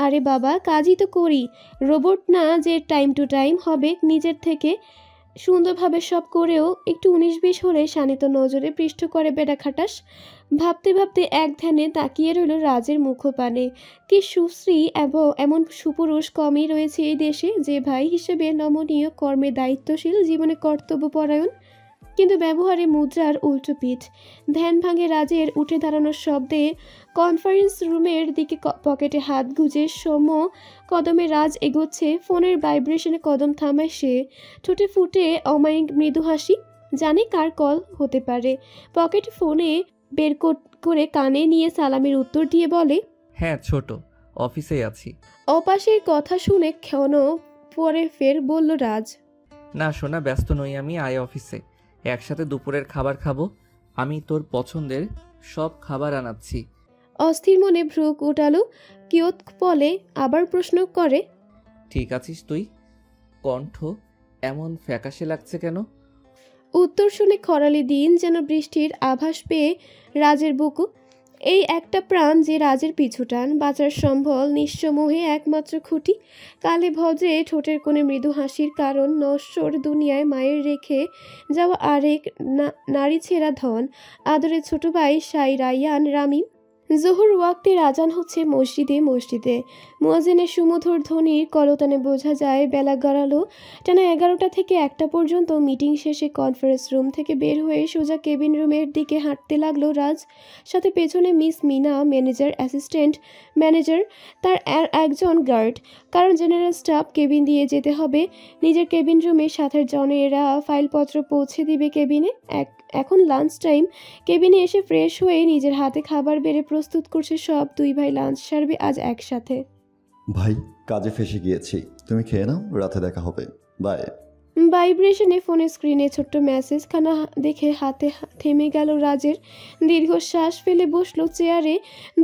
আরে বাবা, কাজই তো করি, রোবট না যে টাইম টু টাইম হবে। নিজের থেকে সুন্দরভাবে সব করেও একটু 19-20 হলে শানিত নজরে পৃষ্ঠ করে বেড়া খাটাস। ভাবতে ভাবতে এক ধ্যানে তাকিয়ে রইল রাজের মুখপানে। কি সুশ্রী এবং এমন সুপুরুষ কমই রয়েছে এই দেশে, যে ভাই হিসেবে নমনীয়, কর্মে দায়িত্বশীল, জীবনে কর্তব্যপরায়ণ, কিন্তু ব্যবহারে মুদ্রার উল্টো পিঠ। ধ্যান ভাঙে রাজের উঠে দাঁড়ানোর শব্দে। কনফারেন্স রুমের দিকে পকেটে হাত গুজে কদমে রাজ এগোচ্ছে। ফোনের ভাইব্রেশনে কদম থামায় সে। ঠোঁটে ফুটে অমায়িক মৃদু হাসি, জানে কার কল হতে পারে। পকেট ফোনে বের করে কানে নিয়ে সালামের উত্তর দিয়ে বলে, হ্যাঁ ছোট, অফিসেই আছি। অপাশের কথা শুনে ক্ষণ পরে ফের বলল রাজ, না শোনা, ব্যস্ত নই আমি, আয় অফিসে, একসাথে দুপুরের খাবার খাবো। আমি তোর পছন্দের সব খাবার আনাচ্ছি। অস্থির মনে ভ্রু উঠালো কিয়ৎ পলে, আবার প্রশ্ন করে, ঠিক আছিস তুই? কণ্ঠ এমন ফ্যাকাশে লাগছে কেন? উত্তর শুনে খরালি দিন যেন বৃষ্টির আভাস পেয়ে রাজের বুকু এই একটা প্রাণ যে রাজের পিছুটান, বাঁচার সম্বল, নিঃস্ব মোহে একমাত্র খুঁটি, কালে ভদ্রে ঠোঁটের কোণে মৃদু হাসির কারণ, নশ্বর দুনিয়ায় মায়ের রেখে যাওয়া আরেক নারী ছেঁড়া ধন, আদরের ছোট ভাই সাই রাইয়ান রামিম। জোহর ওয়াক্তের আজান হচ্ছে মসজিদে মসজিদে, মুয়াজ্জিনের সুমধুর ধ্বনির কলতানে বোঝা যায় বেলা গড়ালো। টানা 11টা থেকে 1টা পর্যন্ত মিটিং শেষে কনফারেন্স রুম থেকে বের হয়ে সোজা কেবিন রুমের দিকে হাঁটতে লাগলো রাজ। সাথে পেছনে miss Mina, manager, assistant manager, তার একজন গার্ড, কারণ জেনারেল স্টাফ কেবিন দিয়ে যেতে হবে। নিজের কেবিন রুমে সাথের জনেরা ফাইলপত্র পৌঁছে দিবে কেবিনে। এখন লাঞ্চ টাইম। কেবিনে এসে ফ্রেশ হয়ে নিজের হাতে খাবার বেড়ে প্রস্তুত করছে সব। দুই ভাই লাঞ্চ সারবে আজ একসাথে। ভাই, কাজে ফেসে গিয়েছি, তুমি খেয়ে নাও, রাতে দেখা হবে, বাই। ভাইব্রেশনে ফোনের স্ক্রিনে ছোট্ট মেসেজখানা দেখে হাতে থেমে গেল রাজের। দীর্ঘশ্বাস ফেলে বসলো চেয়ারে।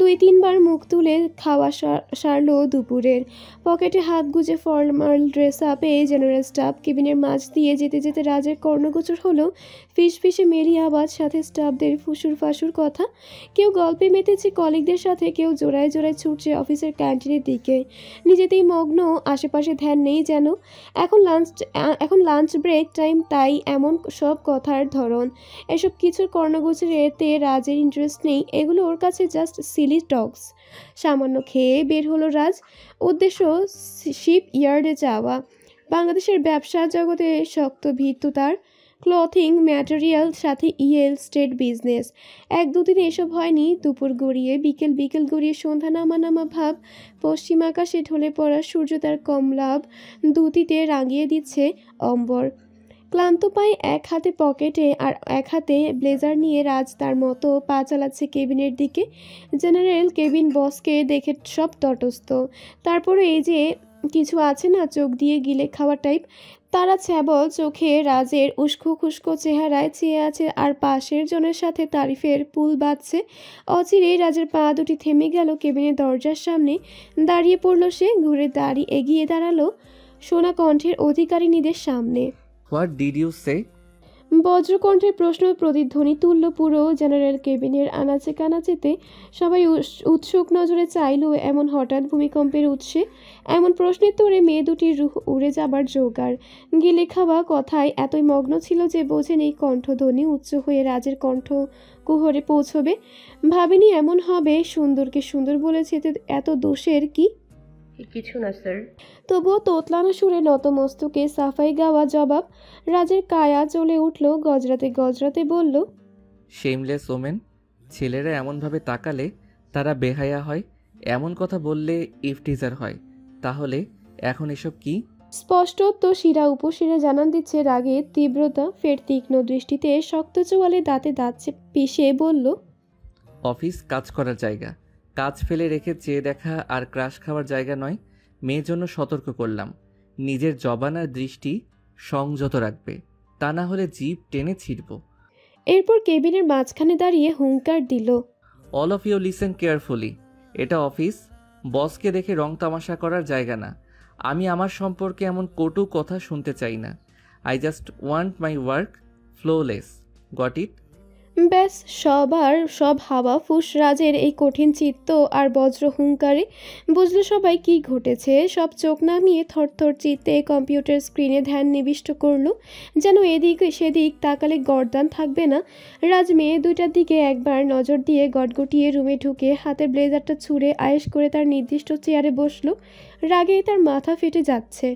2-3 বার মুখ তুলে খাওয়া সারলো দুপুরের। পকেটে হাত গুজে ফর্মাল ড্রেস আপে জেনারেল স্টাফ কেবিনের মাঝ দিয়ে যেতে যেতে রাজের কর্ণগোচর হলো ফিসফিসে মেরি আওয়াজ, সাথে স্টাফদের ফুসুর ফাসুর কথা। কেউ গল্পে মেতেছে কলিগদের সাথে, কেউ জোড়ায় জোড়ায় ছুটছে অফিসের ক্যান্টিনের দিকে। নিজেতেই মগ্ন, আশেপাশে ধ্যান নেই যেন। এখন লাঞ্চ ব্রেক টাইম, তাই এমন সব কথার ধরন। এসব কিছুর কর্ণগোচরে এতে রাজের ইন্টারেস্ট নেই, এগুলো ওর কাছে জাস্ট সিলি টক্স। সামান্য খেয়ে বের হলো রাজ। উদ্দেশ্য শিপ ইয়ার্ডে যাওয়া। বাংলাদেশের ব্যবসা জগতে শক্ত ভিত্তু তার। ক্লথিং ম্যাটেরিয়াল, সাথে স্টেট বিজনেস। 1-2 দিন এসব হয়নি। দুপুর গড়িয়ে বিকেল গড়িয়ে সন্ধ্যা নামা ভাব। পশ্চিম আকাশে ঢলে পড়া সূর্য তার কমলাভ দুটিতে রাঙিয়ে দিচ্ছে অম্বর। ক্লান্ত পায়ে এক হাতে পকেটে আর এক হাতে ব্লেজার নিয়ে রাজ তার মতো পা চালাচ্ছে কেবিনের দিকে। জেনারেল কেবিন বসকে দেখে সব তটস্থ। তারপরে এই যে কিছু আছে না, চোখ দিয়ে গিলে খাওয়া টাইপ, তারা ছ্যাবল চোখে রাজের উস্কো খুস্কো চেহারায় চেয়ে আছে আর পাশের জনের সাথে তারিফের পুল বাঁধছে। অচিরেই রাজের পা দুটি থেমে গেল কেবিনের দরজার সামনে। দাঁড়িয়ে পড়ল সে, ঘুরে এগিয়ে দাঁড়ালো সোনা কণ্ঠের অধিকারিণীদের সামনে। হোয়াট ডিড ইউ সে? বজ্রকণ্ঠের প্রশ্ন প্রতিধ্বনি তুলল পুরো জেনারেল কেবিনের আনাচে কানাচেতে। সবাই উৎসুক নজরে চাইল এমন হঠাৎ ভূমিকম্পের উৎসে। এমন প্রশ্নের তোড়ে মেয়ে দুটির রুহ উড়ে যাবার জোগাড়। গিলে খাওয়া কথায় এতই মগ্ন ছিল যে বোঝেনি কণ্ঠধ্বনি উচ্চ হয়ে রাজের কণ্ঠ কুহরে পৌঁছবে। ভাবিনি এমন হবে। সুন্দরকে সুন্দর বলেছে, এত দোষের কি? কিছু না স্যার। তবুও তোতলানো সুরে নতমস্তকে সাফাই গাওয়া জবাব। রাজের কায়া চলে উঠল, গজরাতে বলল, শেমলেস ওমেন। ছেলেরা এমনভাবে তাকালে তারা বেহায়া হয়, এমন কথা বললে ইফটিজার হয়। তাহলে এখন এসব কি? স্পষ্ট তো শিরা উপশিরা জানান দিচ্ছে রাগের তীব্রতা। ফের তীক্ষ্ণ দৃষ্টিতে শক্ত চোয়ালে দাঁতে দাঁত পিষে বলল, অফিস কাজ করার জায়গা, কাজ ফেলে রেখে চেয়ে দেখা আর ক্রাশ খাওয়ার জায়গা নয়। মেয়ের জন্য সতর্ক করলাম, নিজের জবান আর দৃষ্টি সংযত রাখবে, তা না হলে জিভ টেনে ছিড়ব। এরপর কেবিনের মাঝখানে দাঁড়িয়ে হুঙ্কার দিল, all of you listen carefully. এটা অফিস, বসকে দেখে রং তামাশা করার জায়গা না। আমি আমার সম্পর্কে এমন কটু কথা শুনতে চাই না। I just want my work flawless. Got it? ব্যাস, সব হাওয়া ফুস রাজের এই কঠিন চিত্ত আর বজ্র হুঙ্কারে। বুঝলো সবাই কি ঘটেছে। সব চোখ নামিয়ে থরথর চিত্তে কম্পিউটার স্ক্রিনে ধ্যান নিবিষ্ট করলো, যেন এদিক সেদিক তাকালে গর্দান থাকবে না। রাজ মেয়ে দুইটার দিকে একবার নজর দিয়ে গটগটিয়ে রুমে ঢুকে হাতের ব্লেজারটা ছুঁড়ে আয়েশ করে তার নির্দিষ্ট চেয়ারে বসলো। রাগে তার মাথা ফেটে যাচ্ছে।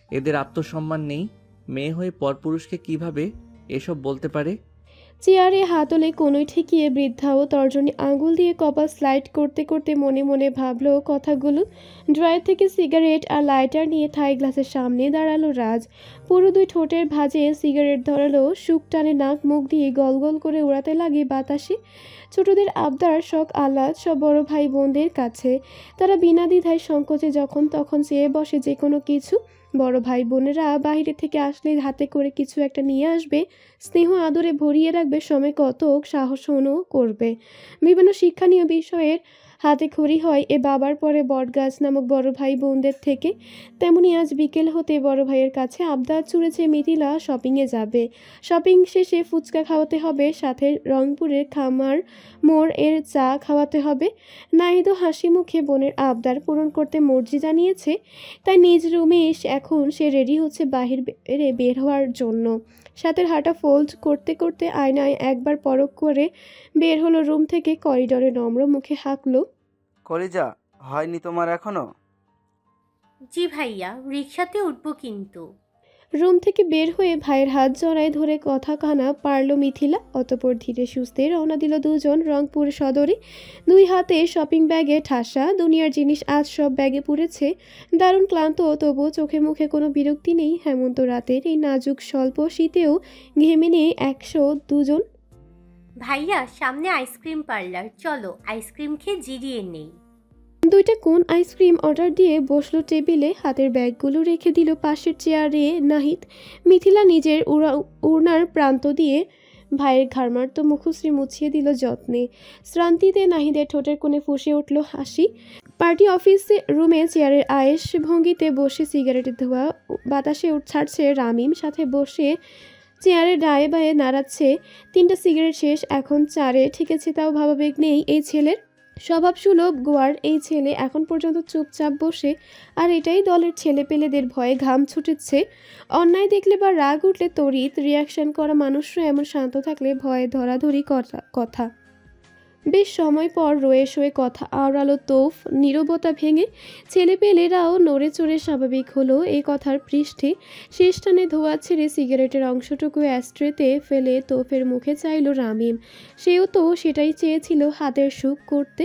এদের আত্মসম্মান নেই? মেয়ে হয়ে পরপুরুষকে কিভাবে এসব বলতে পারে? চেয়ারে হাতলে কোনোই ঠেকিয়ে বৃদ্ধাও তর্জনী আঙুল দিয়ে কপাল স্লাইড করতে করতে মনে মনে ভাবলো কথাগুলো। ড্রয়ার থেকে সিগারেট আর লাইটার নিয়ে থাই গ্লাসের সামনে দাঁড়ালো রাজ। পুরো 2 ঠোঁটের ভাঁজে সিগারেট ধরালো, সুখ টানে নাক মুখ দিয়ে গল গল করে উড়াতে লাগে বাতাসে। ছোটদের আবদার, শখ আহ্লাদ সব বড় ভাই বোনদের কাছে। তারা বিনা দ্বিধায় সংকোচে যখন তখন চেয়ে বসে যে কোনো কিছু। বড় ভাই বোনেরা বাইরে থেকে আসলে হাতে করে কিছু একটা নিয়ে আসবে, স্নেহ আদরে ভরিয়ে রাখবে, সময় কতক সাহসনও করবে। বিভিন্ন শিক্ষণীয় বিষয়ের হাতে খড়ি হয় এ বাবার পরে বটগাছ নামক বড় ভাই বোনদের থেকে। তেমনি আজ বিকেল হতে বড় ভাইয়ের কাছে আবদার চড়েছে মিথিলা শপিংয়ে যাবে। শপিং শেষে ফুচকা খাওয়াতে হবে, সাথে রংপুরের খামার মোড় এর চা খাওয়াতে হবে। নাহিদও হাসি মুখে বোনের আবদার পূরণ করতে মর্জি জানিয়েছে, তাই নিজ রুমে এখন সে রেডি হচ্ছে বাহিরে বের হওয়ার জন্য। সাথের হাঁটা ফোল্ড করতে করতে আয়নায় একবার পরখ করে বের হলো রুম থেকে। করিডোরে নম্র মুখে হাঁকলো, কলিজা হয়নি তোমার এখনো? জি ভাইয়া, রিক্সাতে উঠবো কিন্তু। রুম থেকে বের হয়ে ভাইয়ের হাত জড়ায় ধরে কথা কানা পারল মিথিলা। অতঃপর ধীরে সুস্থে রওনা দিল দুজন রংপুর সদরে। দুই হাতে শপিং ব্যাগে ঠাসা দুনিয়ার জিনিস আজ সব ব্যাগে পুরেছে। দারুণ ক্লান্ত, তবুও চোখে মুখে কোনো বিরক্তি নেই। হেমন্ত রাতের এই নাজুক স্বল্প শীতেও ঘেমে নেই 100 দুজন। ভাইয়া, সামনে আইসক্রিম পার্লার, চলো আইসক্রিম খেয়ে জিরিয়ে নেই। দুইটা কোন আইসক্রিম অর্ডার দিয়ে বসলো টেবিলে। হাতের ব্যাগগুলো রেখে দিল পাশের চেয়ারে নাহিদ। মিথিলা নিজের উড়নার প্রান্ত দিয়ে ভাইয়ের ঘাড়মার্ত মুখশ্রী মুছিয়ে দিল যত্নে। শ্রান্তিতে নাহিদের ঠোঁটের কোণে ফুঁসে উঠল হাসি। পার্টি অফিসে রুমে চেয়ারের আয়েশ ভঙ্গিতে বসে সিগারেটের ধোঁয়া বাতাসে ছাড়ছে রামিম। সাথে বসে চেয়ারে ডায়ে বায়ে নাড়াচ্ছে। 3টা সিগারেট শেষ, এখন 4-এ ঠেকেছে, তাও ভাবাবেগ নেই এই ছেলের। স্বভাবসুলভ গোয়ার এই ছেলে এখন পর্যন্ত চুপচাপ বসে, আর এটাই দলের ছেলেপেলেদের ভয়ে ঘাম ছুটেছে। অন্যায় দেখলে বা রাগ উঠলে তড়িৎ রিয়াকশন করা মানুষরা এমন শান্ত থাকলে ভয়ে ধরাধরি কথা। বেশ সময় পর রয়ে শোয়ে কথা আওড়ালো তোফ। নীরবতা ভেঙে ছেলেপেলেরাও নড়ে চড়ে স্বাভাবিক হলো এই কথার পৃষ্ঠে। শেষ টানে ধোয়া ছেড়ে সিগারেটের অংশটুকু অ্যাস্ট্রেতে ফেলে তোফের মুখে চাইল রামিম। সেও তো সেটাই চেয়েছিল, হাতের সুখ করতে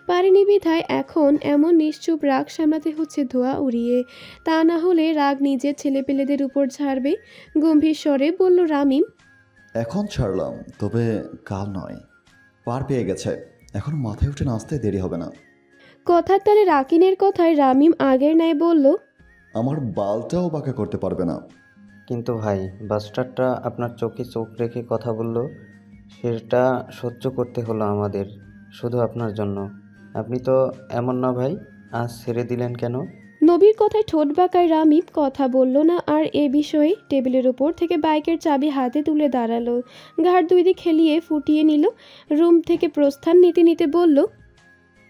পারেনি বিধায় এখন এমন নিশ্চুপ রাগ সামলাতে হচ্ছে ধোয়া উড়িয়ে। তা না হলে রাগ নিজের ছেলেপেলেদের উপর ঝাড়বে। গম্ভীর স্বরে বলল রামিম, এখন ছাড়লাম, তবে কাল নয়। পার পেয়ে গেছে, এখন মাথায় উঠে নাচতে দেরি হবে না। কথার তালে রাকিনের কথায় রামিম আগের ন্যায় বলল, আমার বালটাও বাঁকা করতে পারবে না। কিন্তু ভাই, বাস্টারটা আপনার চোখে চোখ রেখে কথা বলল, সেটা সহ্য করতে হলো আমাদের, শুধু আপনার জন্য। আপনি তো এমন না ভাই, আজ ছেড়ে দিলেন কেন? নবীর কথায় ঠোঁট বাঁকায় রামিম কথা বলল না আর এ বিষয়ে। টেবিলের উপর থেকে বাইকের চাবি হাতে তুলে দাঁড়ালো, ঘাড় 2 দিক খেলিয়ে ফুটিয়ে নিল। রুম থেকে প্রস্থান নিতে নিতে বলল,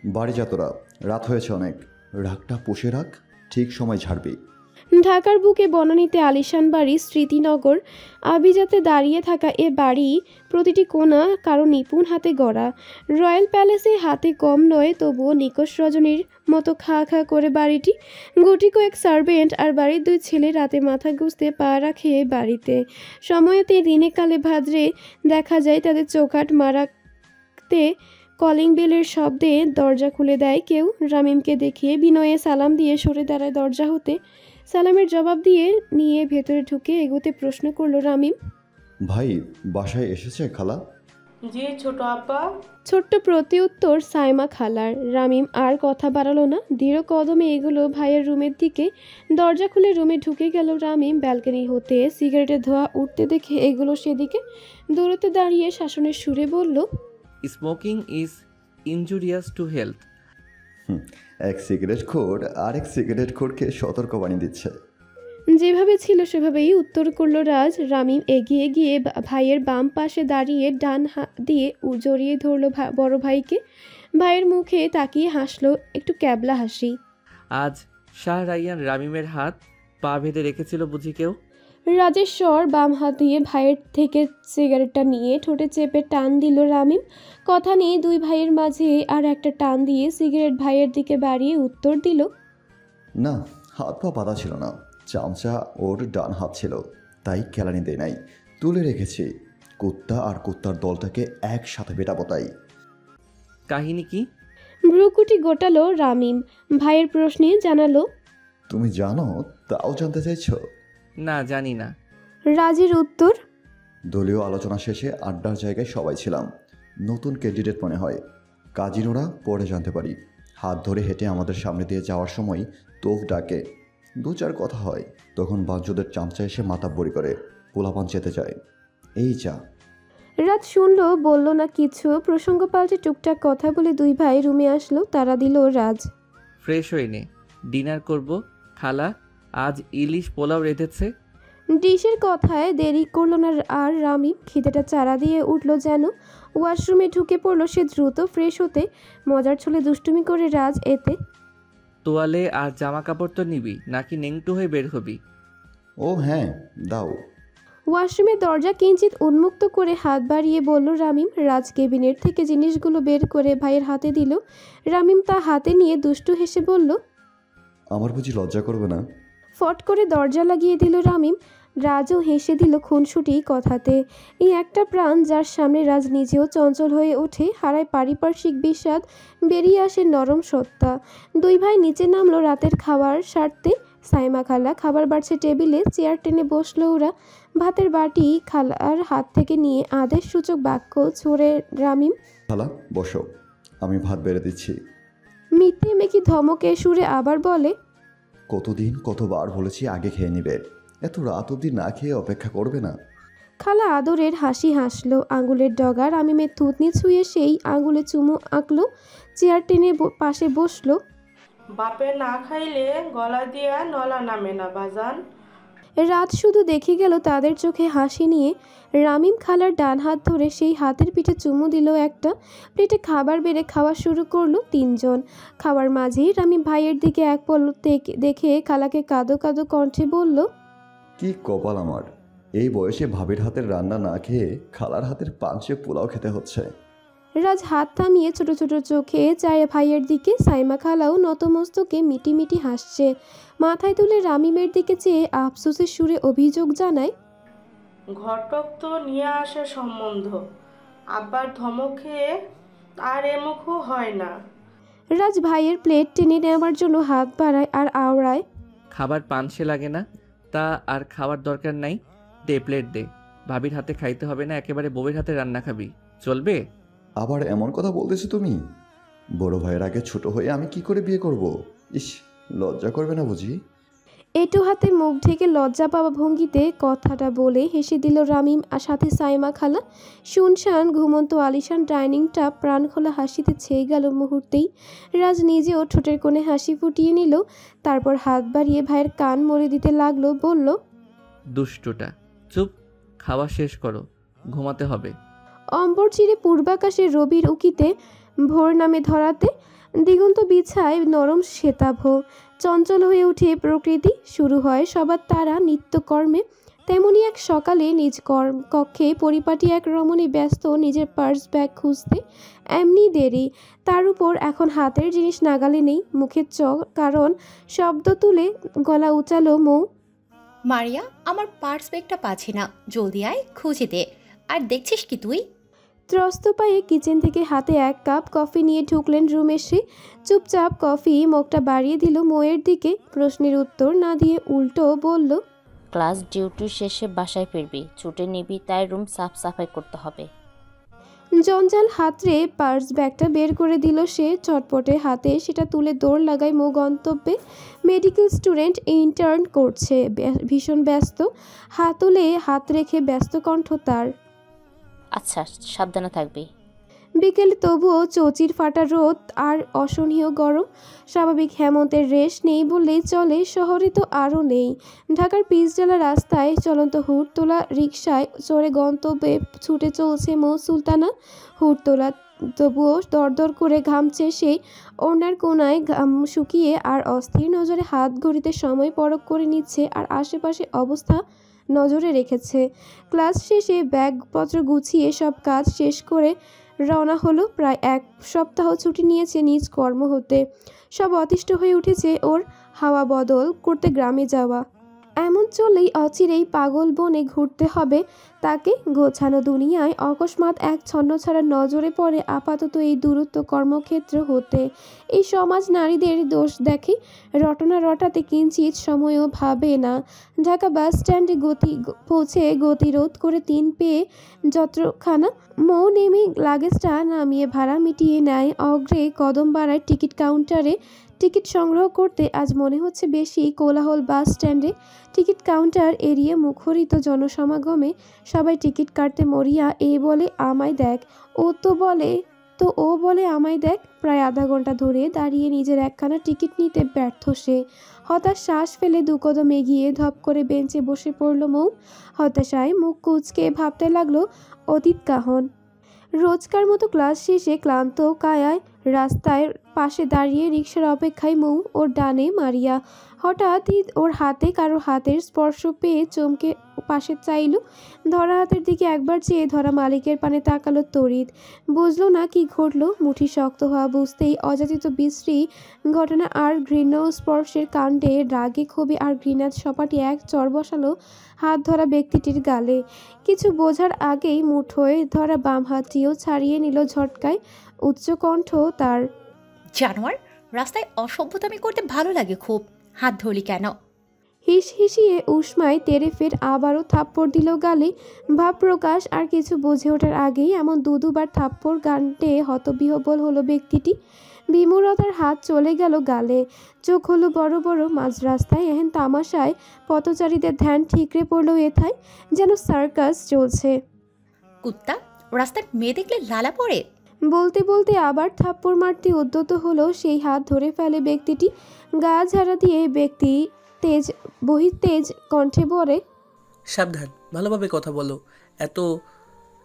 বাড়ি যা তোরা, রাত হয়েছে অনেক। রাগটা পুষে রাখ, ঠিক সময় ঝাড়বি। ঢাকার বুকে বনানীতে আলিশান বাড়ি স্মৃতিনগর। আভিজাতে দাঁড়িয়ে থাকা এ বাড়ি প্রতিটি কোণা কারো নিপুণ হাতে গড়া। রয়্যাল প্যালেসে হাতে কম নয়, তবুও নিকষ রজনীর মতো খা খা করে বাড়িটি। গুটি কয়েক সার্ভেন্ট আর বাড়ির 2 ছেলে রাতে মাথা গুঁজতে পা রাখে বাড়িতে। সময়তে দিনে কালে ভাদ্রে দেখা যায় তাদের চোখাট মারাতে কলিং বেলের শব্দে দরজা খুলে দেয় কেউ। রামিমকে দেখিয়ে বিনয়ে সালাম দিয়ে সরে দাঁড়ায় দরজা হতে। সালামের জবাব দিয়ে নিয়ে ভেতরে ঢুকে এগোতে প্রশ্ন করলো রামিম, ভাই বাসায় এসেছে খালা? জি ছোট আপা। ছোট্ট প্রতিউত্তর সাইমা খালার। রামিম আর কথা বাড়ালো না, দৃঢ় কদমে এগুলো ভাইয়ের রুমের দিকে। দরজা খুলে রুমে ঢুকে গেল রামিম। ব্যালকনি হতে সিগারেটের ধোঁয়া উঠতে দেখে এগুলো সেদিকে। দূরত্বে দাঁড়িয়ে শাসনের সুরে বলল, smoking is injurious to health. এক সিগারেট খোর আরেক সিগারেট খোরকে সতর্কবাণী দিচ্ছে। যেভাবে ছিল সেভাবেই উত্তর করলো রাজ। রামিম এগিয়ে গিয়ে ভাইয়ের বাম পাশে দাঁড়িয়ে ডান হাত দিয়ে জড়িয়ে ধরলো বড় ভাইকে। ভাইয়ের মুখে তাকিয়ে হাসলো, একটু ক্যাবলা হাসি। আজ শাহ রাইয়ান রামিমের হাত পা বেঁধে রেখেছিল বুঝি কেউ? রাজের স্বর। বাম হাত দিয়ে ভাইয়ের থেকে সিগারেটটা নিয়ে ঠোঁটে চেপে টান দিল রামিম। কথা নেই 2 ভাইয়ের মাঝে, আর একটা টান দিয়ে সিগারেট ভাইয়ের দিকে বাড়িয়ে উত্তর দিল, না, হাত পা বাঁধা ছিল না, চামচা ওর ডান হাত ছিল, তাই কেলানি দেয় নাই, তুলে রেখেছি। কুত্তা আর কুত্তার দলটাকে একসাথে বেটাবো তাই। কাহিনী কি? ভ্রুকুটি গোটালো রামিম। ভাইয়ের প্রশ্নে জানালো, তুমি জানো তাও জানতে চাইছো? না, জানি না। রাজের উত্তর, দলীয় আলোচনা শেষে আড্ডার জায়গায় সবাই ছিলাম। নতুন ক্যান্ডিডেট মনে হয়, কাজিনোরা পরে জানতে পারি। হাত ধরে হেঁটে আমাদের সামনে দিয়ে যাওয়ার সময় তোফ ডাকে, 2-4 কথা হয়। তখন বাঞ্চুদের চামচা এসে মাতাব্বরি করে, পোলাপান চেতে যায়। এই যা। রাত শুনলো, বলল না কিছু। প্রসঙ্গ পাল্টে টুকটাক কথা বলে দুই ভাই রুমে আসলো। তারা দিল রাজ। ফ্রেশ হয়ে নে, ডিনার করব। খালা আজ ইলিশ পোলাও রেঁধেছে। ডিশের কথায় দেরি করলো না আর রামিম। খিদেটা চারা দিয়ে উঠল যেন। ওয়াশরুমে ঢুকে পড়লো সে দ্রুত ফ্রেশ হতে। মজার ছলে দুষ্টুমি করে রাজ এতে। তোয়ালে আর জামা কাপড় তো নিবি নাকি নেংটু হয়ে বের হবি? ও হ্যাঁ, দাও। ওয়াশরুমের দরজা কিঞ্চিত উন্মুক্ত করে হাত বাড়িয়ে বলল রামিম। রাজ কেবিনেট থেকে জিনিসগুলো বের করে ভাইয়ের হাতে দিল। রামিম তা হাতে নিয়ে দুষ্টু হেসে বলল, আমার বুঝি লজ্জা করবে না? ফট করে দরজা লাগিয়ে দিল রামিম। রাজও হেসে দিল খুনসুটি কথাতে। এই একটা প্রাণ যার সামনে রাজ নিজেও চঞ্চল হয়ে ওঠে, হারায় পারিপার্শ্বিক বিষাদ, বেরিয়ে আসে নরম সত্তা। দুই ভাই নিচে নামলো রাতের খাবার সারতে। সাইমা খালা খাবার বাড়ছে টেবিলে। চেয়ার টেনে বসলো ওরা। ভাতের বাটি খালার হাত থেকে নিয়ে আদেশ সূচক বাক্য ছড়ে রামিম। খালা বসো, আমি ভাত বেড়ে দিচ্ছি। মিথ্যে মেকি ধমকে সুরে আবার বলে, কতদিন কতবার বলেছি আগে খেয়ে নিবে, এত রাত অবধি না খেয়ে অপেক্ষা করবে না? খালা আদরের হাসি হাসলো। আঙুলের ডগা রামিমের থুতনি ছুঁয়ে সেই আঙুলে চুমু আঁকলো। চেয়ার টেনে পাশে বসলো। বাপে না খাইলে গলা দিয়া নলা নামে না বাজান। রাত শুধু দেখে গেল তাদের চোখে হাসি নিয়ে। রামিম খালার ডান হাত ধরে সেই হাতের পিঠে চুমু দিল একটা। প্লেটে খাবার বেড়ে খাওয়া শুরু করলো তিনজন। খাওয়ার মাঝেই রামিম ভাইয়ের দিকে এক পলক দেখে খালাকে কাঁদো কাঁদো কণ্ঠে বলল, কি কপাল আমার, এই বয়সে ভাবির হাতের রান্না না খেয়ে খালার হাতের পাঞ্চে পোলাও খেতে হচ্ছে। রাজ হাত থামিয়ে ছোট ছোট চোখে চায় ভাইয়ের দিকে। সাইমা খালাও নতমস্তকে মিটি মিটি হাসছে। মাথায় তুলে রামিমের দিকে চেয়ে আফসোসের সুরে অভিযোগ জানায়, ঘটক তো নিয়ে আসে সম্বন্ধ, আব্বার ধমক খেয়ে আর এমুখও হয় না। রাজ ভাইয়ের প্লেট টেনে নেওয়ার জন্য হাত বাড়ায় আর আওড়ায়, খাবার পানসে লাগে না? তা আর খাওয়ার দরকার নাই, দে প্লেট দে। ভাবির হাতে খাইতে হবে না, একেবারে বউয়ের হাতে রান্না খাবি, চলবে? আবার এমন কথা বলতেছো তুমি? বড় ভাইয়ের আগে ছোট হয়ে আমি কি করে বিয়ে করব? ইস, লজ্জা করবে না বুঝি? এটু হাতে মুখ ঢেকে লজ্জা পাওয়া ভঙ্গিতে কথাটা বলে হেসে দিল রামিম আর সাথে সাইমা খালা। শুনশান ঘুমন্ত আলিশান ডাইনিংটা প্রাণ খোলা হাসিতে ছেয়ে গেল মুহূর্তেই। রাজ নিজেও ঠোঁটের কোণে হাসি ফুটিয়ে নিল। তারপর হাত বাড়িয়ে ভাইয়ের কান মরে দিতে লাগলো। বলল, দুষ্টুটা, চুপ, খাওয়া শেষ করো, ঘুমাতে হবে। অম্বর চিরে পূর্বাকাশে রবির উকিতে ভোর নামে ধরাতে দিগন্ত বিছায় নরম শ্বেতাভ। চঞ্চল হয়ে ওঠে প্রকৃতি। শুরু হয় সবার তারা নিত্যকর্মে। তেমনি এক সকালে নিজ কক্ষে পরিপাটি এক রমণী ব্যস্ত নিজের পার্স ব্যাগ খুঁজতে। এমনি দেরি, তার উপর এখন হাতের জিনিস নাগালে নেই। মুখের কারণ শব্দ তুলে গলা উচালো মৌ, মারিয়া, আমার পার্স ব্যাগটা পাচ্ছি না, জলদি আয় খুঁজে দে। আর দেখছিস কি তুই? ত্রস্ত পায়ে কিচেন থেকে হাতে এক কাপ কফি নিয়ে ঢুকলেন রুমে। সে চুপচাপ কফি মগটা বাড়িয়ে দিল মৌয়ের দিকে। প্রশ্নের উত্তর না দিয়ে উল্টো বলল, ক্লাস ডিউটি শেষে বাসায় ফিরবি, ছুটি নিবি, তাই রুম সাফ সাফাই করতে হবে। জঞ্জাল হাতরে পার্স ব্যাগটা বের করে দিল সে। চটপটে হাতে সেটা তুলে দৌড় লাগায় মৌ গন্তব্যে। মেডিকেল স্টুডেন্ট ইন্টার্ন করছে, ভীষণ ব্যস্ত। হাতলে হাত রেখে ব্যস্ত কণ্ঠ তার, আচ্ছা সাবধানে থাকবি। বিকেলে তবুও চৌচির ফাটা রোদ আর অসহনীয় গরম। স্বাভাবিক হেমন্তের রেশ নেই বললেই চলে। শহরে তো আরও নেই। ঢাকার পিচঢালা রাস্তায় চলন্ত হুড়তোলা রিকশায় চড়ে গন্তব্যে ছুটে চলছে মৌ সুলতানা। হুড়তোলা তবুও দরদর করে ঘামছে সেই। ওনার কোনায় ঘাম শুকিয়ে আর অস্থির নজরে হাত ঘড়িতে সময় পরখ করে নিচ্ছে আর আশেপাশে অবস্থা নজরে রেখেছে। ক্লাস শেষে ব্যাগপত্র গুছিয়ে সব কাজ শেষ করে রওনা হলো। প্রায় এক সপ্তাহ ছুটি নিয়েছে নিজ কর্ম হতে। সব অতিষ্ঠ হয়ে উঠেছে ওর। হাওয়া বদল করতে গ্রামে যাওয়া, এমন চললেই অচিরেই পাগল বনে ঘুরতে হবে তাকে। গোছানো দুনিয়ায় অকস্মাৎ এক ছন্নছাড়া নজরে পড়ে আপাতত এই দূরত্ব কর্মক্ষেত্র হতে। এই সমাজ নারীদের দোষ দেখে, রটনা রটাতে কিঞ্চিত সময়ও ভাবে না। ঢাকা বাস স্ট্যান্ডে পৌঁছে গতিরোধ করে 3 পেয়ে যত্রখানা মৌ নেমে লাগেজটা নামিয়ে ভাড়া মিটিয়ে নেয়। অগ্রে কদম বাড়ায় টিকিট কাউন্টারে। টিকিট সংগ্রহ করতে আজ মনে হচ্ছে বেশি কোলাহল বাস স্ট্যান্ডে। টিকিট কাউন্টার এড়িয়ে মুখরিত জনসমাগমে সবাই টিকিট কাটতে মরিয়া। ও বলে আমায় দেখ, ও বলে আমায় দেখ। প্রায় আধা ঘন্টা ধরে দাঁড়িয়ে নিজের একখানা টিকিট নিতে ব্যর্থ সে। হতাশ শ্বাস ফেলে 2 কদম এগিয়ে ধপ করে বেঞ্চে বসে পড়ল মৌ। হতাশায় মুখ কুঁচকে ভাবতে লাগলো অতীত কাহন। রোজকার মতো ক্লাস শেষে ক্লান্ত কায়ায় রাস্তায় পাশে দাঁড়িয়ে রিকশার অপেক্ষায় মৌ, ওর ডানে মারিয়া। হঠাৎই ওর হাতে কারো হাতের স্পর্শ পেয়ে চমকে পাশে চাইল। ধরা হাতের দিকে একবার চেয়ে ধরা মালিকের পানে তাকালো তড়িৎ। বুঝলো না কি ঘটল। মুঠি শক্ত হওয়া বুঝতেই অযাচিত বিশ্রী ঘটনা আর ঘৃণ্য স্পর্শের কাণ্ডে রাগে ক্ষোভে আর ঘৃণার সপাটি এক চড় বসালো হাত ধরা ব্যক্তিটির গালে। কিছু বোঝার আগেই মুঠোয় ধরা বাম হাতটিও ছাড়িয়ে নিল ঝটকায়। উচ্চকণ্ঠ তার, জানোয়ার, রাস্তায় অসভ্যতামি করতে ভালো লাগে খুব, হাত ধরলি কেন? হিস হিসিয়ে উষ্মায় তেরে ফের আবারও থাপ্পড় দিল গালে। ভাব প্রকাশ আর কিছু বুঝে ওঠার আগেই এমন দুবার থাপ্পড় গানটে হতবিহ্বল হলো ব্যক্তিটি। বিমূঢ়তার হাত চলে গেল গালে। চোখ হলো বড় বড়। মাঝ রাস্তায় এহেন তামাশায় পথচারীদের ধ্যান ঠিকরে পড়ল এথায়, যেন সার্কাস চলছে। কুত্তা, রাস্তায় মেয়ে দেখলে লালা পড়ে। বলতে বলতে আবার থাপ্পড় মারতে উদ্যত হলো। সেই হাত ধরে ফেলে ব্যক্তিটি। গা ঝাড়া দিয়ে ব্যক্তি বহিতেজ কণ্ঠে বলে, সাবধান, ভালোভাবে কথা বলো। এত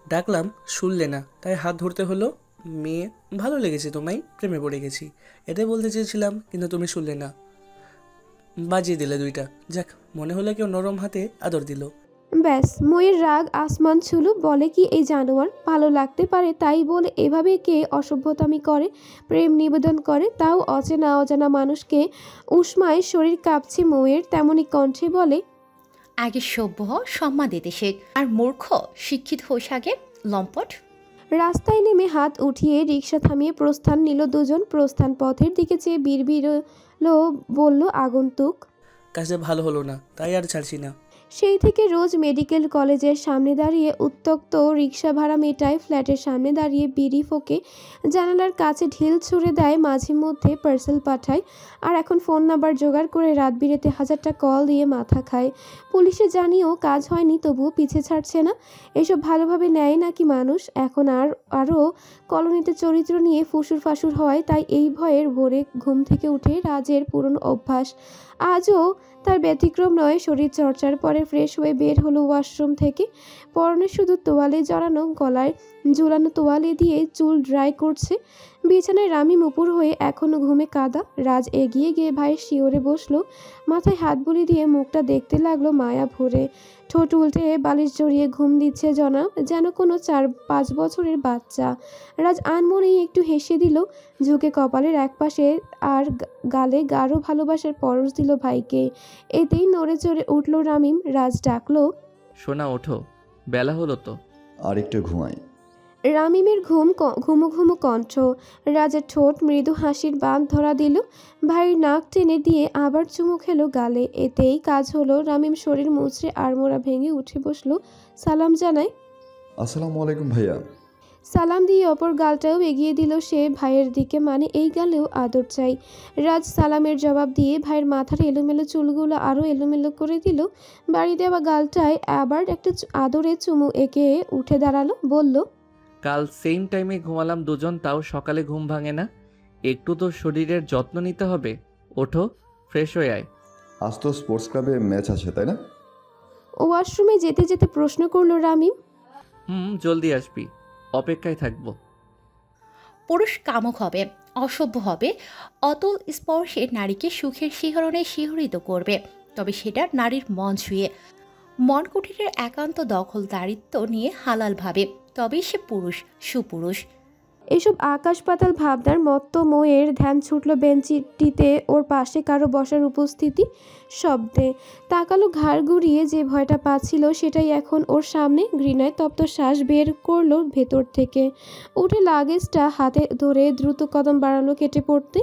ডাকলাম শুনলে না, তাই হাত ধরতে হলো। মেয়ে ভালো লেগেছে তোমায়, প্রেমে পড়ে গেছি, এটাই বলতে চেয়েছিলাম, কিন্তু তুমি শুনলে না, বাজিয়ে দিলে 2টা। যাক, মনে হলো কেউ নরম হাতে আদর দিল। ব্যাস, ময়ের রাগ আসমান ছুলো। বলে কি এই জানোয়ার, ভালো লাগতে পারে তাই বলে এভাবে কে অসভ্যতামি করে, প্রেম নিবেদন করে, তাও অজানা মানুষকে। উষ্মায় শরীর কাঁপছে ময়ের। তেমনি কণ্ঠে বলে, আগে সভ্য হ, সম্মান দিতে শেখ, আর মূর্খ শিক্ষিত হোস আগে, লম্পট। রাস্তায় নেমে হাত উঠিয়ে রিকশা থামিয়ে প্রস্থান নিল দুজন। প্রস্থান পথের দিকে চেয়ে বিড়বিড়লো বলল আগন্তুক, কাজটা ভালো হলো না, তাই আর ছাড়ছি না। সেই থেকে রোজ মেডিকেল কলেজের সামনে দাঁড়িয়ে উত্তক্ত রিকশা ভাড়া মেটায়, ফ্ল্যাটের সামনে দাঁড়িয়ে বিড়ি ফোকে, জানালার কাছে ঢিল ছুঁড়ে দেয়, মাঝে মধ্যে পার্সেল পাঠায়। আর এখন ফোন নাম্বার জোগাড় করে রাত বিরেতে 1000টা কল দিয়ে মাথা খায়। পুলিশে জানিয়েও কাজ হয়নি, তবুও পিছে ছাড়ছে না। এসব ভালোভাবে নেয় নাকি মানুষ? এখন আরও কলোনিতে চরিত্র নিয়ে ফুসুর ফাসুর হয়, তাই এই ভয়ের ভোরে ঘুম থেকে উঠে রাজের পুরনো অভ্যাস। আজও তার ব্যতিক্রম নয়। শরীর চর্চার পরে ফ্রেশ হয়ে বের হলো ওয়াশরুম থেকে। পরনে শুধু তোয়ালে জড়ানো, গলায় ঝুলানো তোয়ালে দিয়ে চুল ড্রাই করছে। বিছানায় রামিম উপর হয়ে এখনো ঘুমে কাদা। রাজ এগিয়ে গিয়ে ভাইয়ের শিওরে বসলো। মাথায় হাত বুলিয়ে দিয়ে মুখটা দেখতে লাগলো মায়া ভরে। ঠোঁট উল্টে বালিশ জড়িয়ে ঘুম দিচ্ছে জনাব, যেন কোনো 4-5 বছরের বাচ্চা। রাজ আনমনেই একটু হেসে দিল, ঝুঁকে কপালের একপাশে আর গালে গাঢ় ভালোবাসার পরশ দিল ভাইকে। এতেই নড়ে চড়ে উঠল রামিম। রাজ ডাকলো, সোনা ওঠো, বেলা হলো তো। আর একটু ঘুমাই। রামিমের ঘুমো ঘুমো কণ্ঠ। রাজের ঠোঁট মৃদু হাসির বাঁধ ধরা দিল। ভাইয়ের নাক টেনে দিয়ে আবার চুমু খেলো গালে। এতেই কাজ হলো। রামিম শরীর মুচড়ে আড়মোড়া ভেঙে উঠে বসলো। সালাম জানায়, আসসালামু আলাইকুম ভাইয়া। সালাম দিয়ে অপর গালটাও এগিয়ে দিল সে ভাইয়ের দিকে, মানে এই গালেও আদর চাই। রাজ সালামের জবাব দিয়ে ভাইয়ের মাথার এলোমেলো চুলগুলো আরও এলোমেলো করে দিল। বাড়ি দেওয়া গালটায় আবার একটা আদরে চুমু এঁকে উঠে দাঁড়ালো, বলল, কাল সেম টাইমে ঘুমালাম দুজন, তাও সকালে ঘুম ভাঙে না। একটু তো শরীরের যত্ন নিতে হবে। ওঠো, ফ্রেশ হয়ে আয়। আজ তো স্পোর্টস ক্লাবে ম্যাচ আছে, তাই না? ওয়াশরুমে যেতে যেতে প্রশ্ন করলো রামিম। জলদি আসবি, অপেক্ষায় থাকবো। পুরুষ কামুক হবে, অসভ্য হবে, অতল স্পর্শে নারীকে সুখের শিহরণে শিহরিত করবে, তবে সেটা নারীর মন ছুঁয়ে, মন কুঠিরের একান্ত দখলদারিত্ব নিয়ে হালাল ভাবে, তবেই সে পুরুষ, সুপুরুষ। এসব আকাশ পাতাল ভাবনার মত্ত মোয়ের ধ্যান ছুটল বেঞ্চিটিতে ওর পাশে কারো বসার উপস্থিতি শব্দে। তাকালো ঘাড় ঘুরিয়ে। যে ভয়টা পাচ্ছিল সেটাই এখন ওর সামনে। ঘৃণায় তপ্ত শ্বাস বের করলো ভেতর থেকে। উঠে লাগেজটা হাতে ধরে দ্রুত কদম বাড়ালো কেটে পড়তে।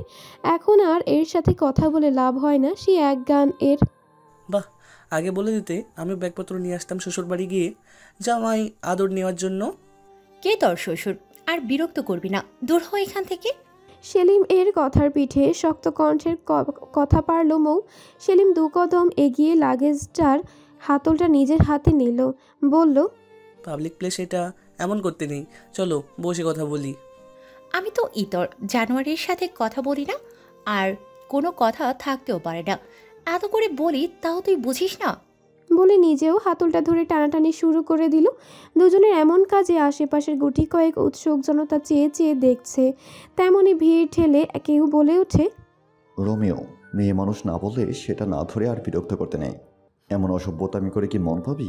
এখন আর এর সাথে কথা বলে লাভ হয় না। সে এক গান এর, বাহ, আগে বলে দিতে আমি ব্যাগপত্র নিয়ে আসতাম শ্বশুর বাড়ি গিয়ে জামাই আদর নেওয়ার জন্য। কে তোর শ্বশুর? আর বিরক্ত করবি না, দূর হয় এখান থেকে। সেলিম এর কথার পিঠে শক্ত কণ্ঠের কথা পারল মৌ। সেলিম 2 কদম এগিয়ে লাগেজটার হাতলটা নিজের হাতে নিল, বলল, পাবলিক প্লেস এটা, এমন করতে নেই। চলো বসে কথা বলি। আমি তো ইতর জানুয়ারির সাথে কথা বলি না, আর কোনো কথা থাকতেও পারে না। এত করে বলি তাও তুই বুঝিস না। বলে নিজেও হাতলটা ধরে টানাটানি শুরু করে দিল। দুজনের এমন কাজে আশেপাশের গুটি কয়েক উৎসুক জনতা চেয়ে চেয়ে দেখছে। তেমনি ভিড় ঠেলে কেউ বলে ওঠে, রোমিও, মেয়ে মানুষ না বললে সেটা না ধরে আর বিরক্ত করতে নেই। এমন অসভ্যতামি করে কি মন পাবি?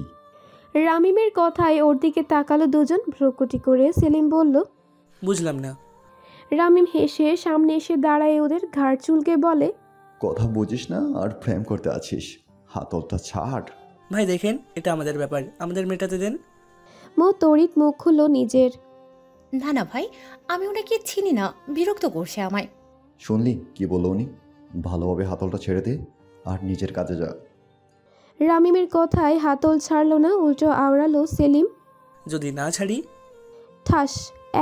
রামিমের কথায় ওর দিকে তাকালো দুজন। ভ্রুকুটি করে সেলিম বলল, বুঝলাম না। রামিম হেসে সামনে এসে দাঁড়ায় ওদের ঘাড় চুলকে বলে, কথা বুঝিস না আর প্রেম করতে আছিস? হাতলটা ছাড়। ভাই দেখেন, এটা আমাদের ব্যাপার, আমাদের মেটাতে দেন। মো তড়িৎ মুখ খুলল নিজের। না না ভাই, আমি ওনাকে চিনি না, বিরক্ত করছে আমায়। শুনলি কি বললো উনি? ভালোভাবে হাতলটা ছেড়ে দে আর নিজের কাজে যা। রামিমের কথায় হাতল ছাড়ল না, উল্টো আওড়ালো সেলিম। যদি না ছাড়ি? ঠাস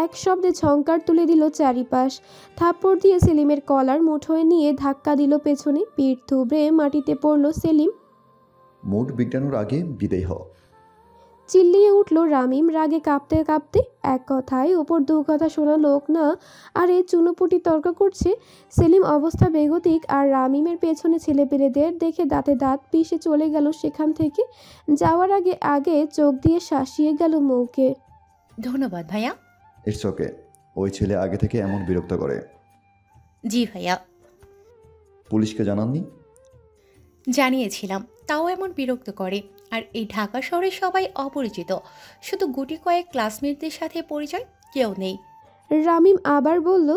এক শব্দে ঝংকার তুলে দিল চারিপাশ। থাপ্পড় দিয়ে সেলিমের কলার মুঠোয় নিয়ে ধাক্কা দিল পেছনে। পিঠ থুবড়ে মাটিতে পড়ল সেলিম। মুড বিজ্ঞানোর আগে বিদেয় হ। চিল্লিয়ে উঠল রামিম রাগে কাঁপতে কাঁপতে। এক কথায় ওপর দু কথা শোনা লোক না, আর এই চুনোপুটি তর্ক করছে। সেলিম অবস্থা বেগতিক, আর রামিমের পেছনে ছেলেপেলেদের দেখে দাঁতে দাঁত পিষে চলে গেল সেখান থেকে। যাওয়ার আগে আগে চোখ দিয়ে শাসিয়ে গেল মৌকে। ধন্যবাদ ভাইয়া। It's okay. ওই ছেলে আগে থেকে এমন বিরক্ত করে। জি ভাইয়া। পুলিশকে জানাননি? জানিয়েছিলাম, তাও এমন বিরক্ত করে। আর এই ঢাকা শহরে সবাই অপরিচিত, শুধু গুটি কয়েক ক্লাসমেটদের সাথে পরিচয়, কেউ নেই। রামিম আবার বলল,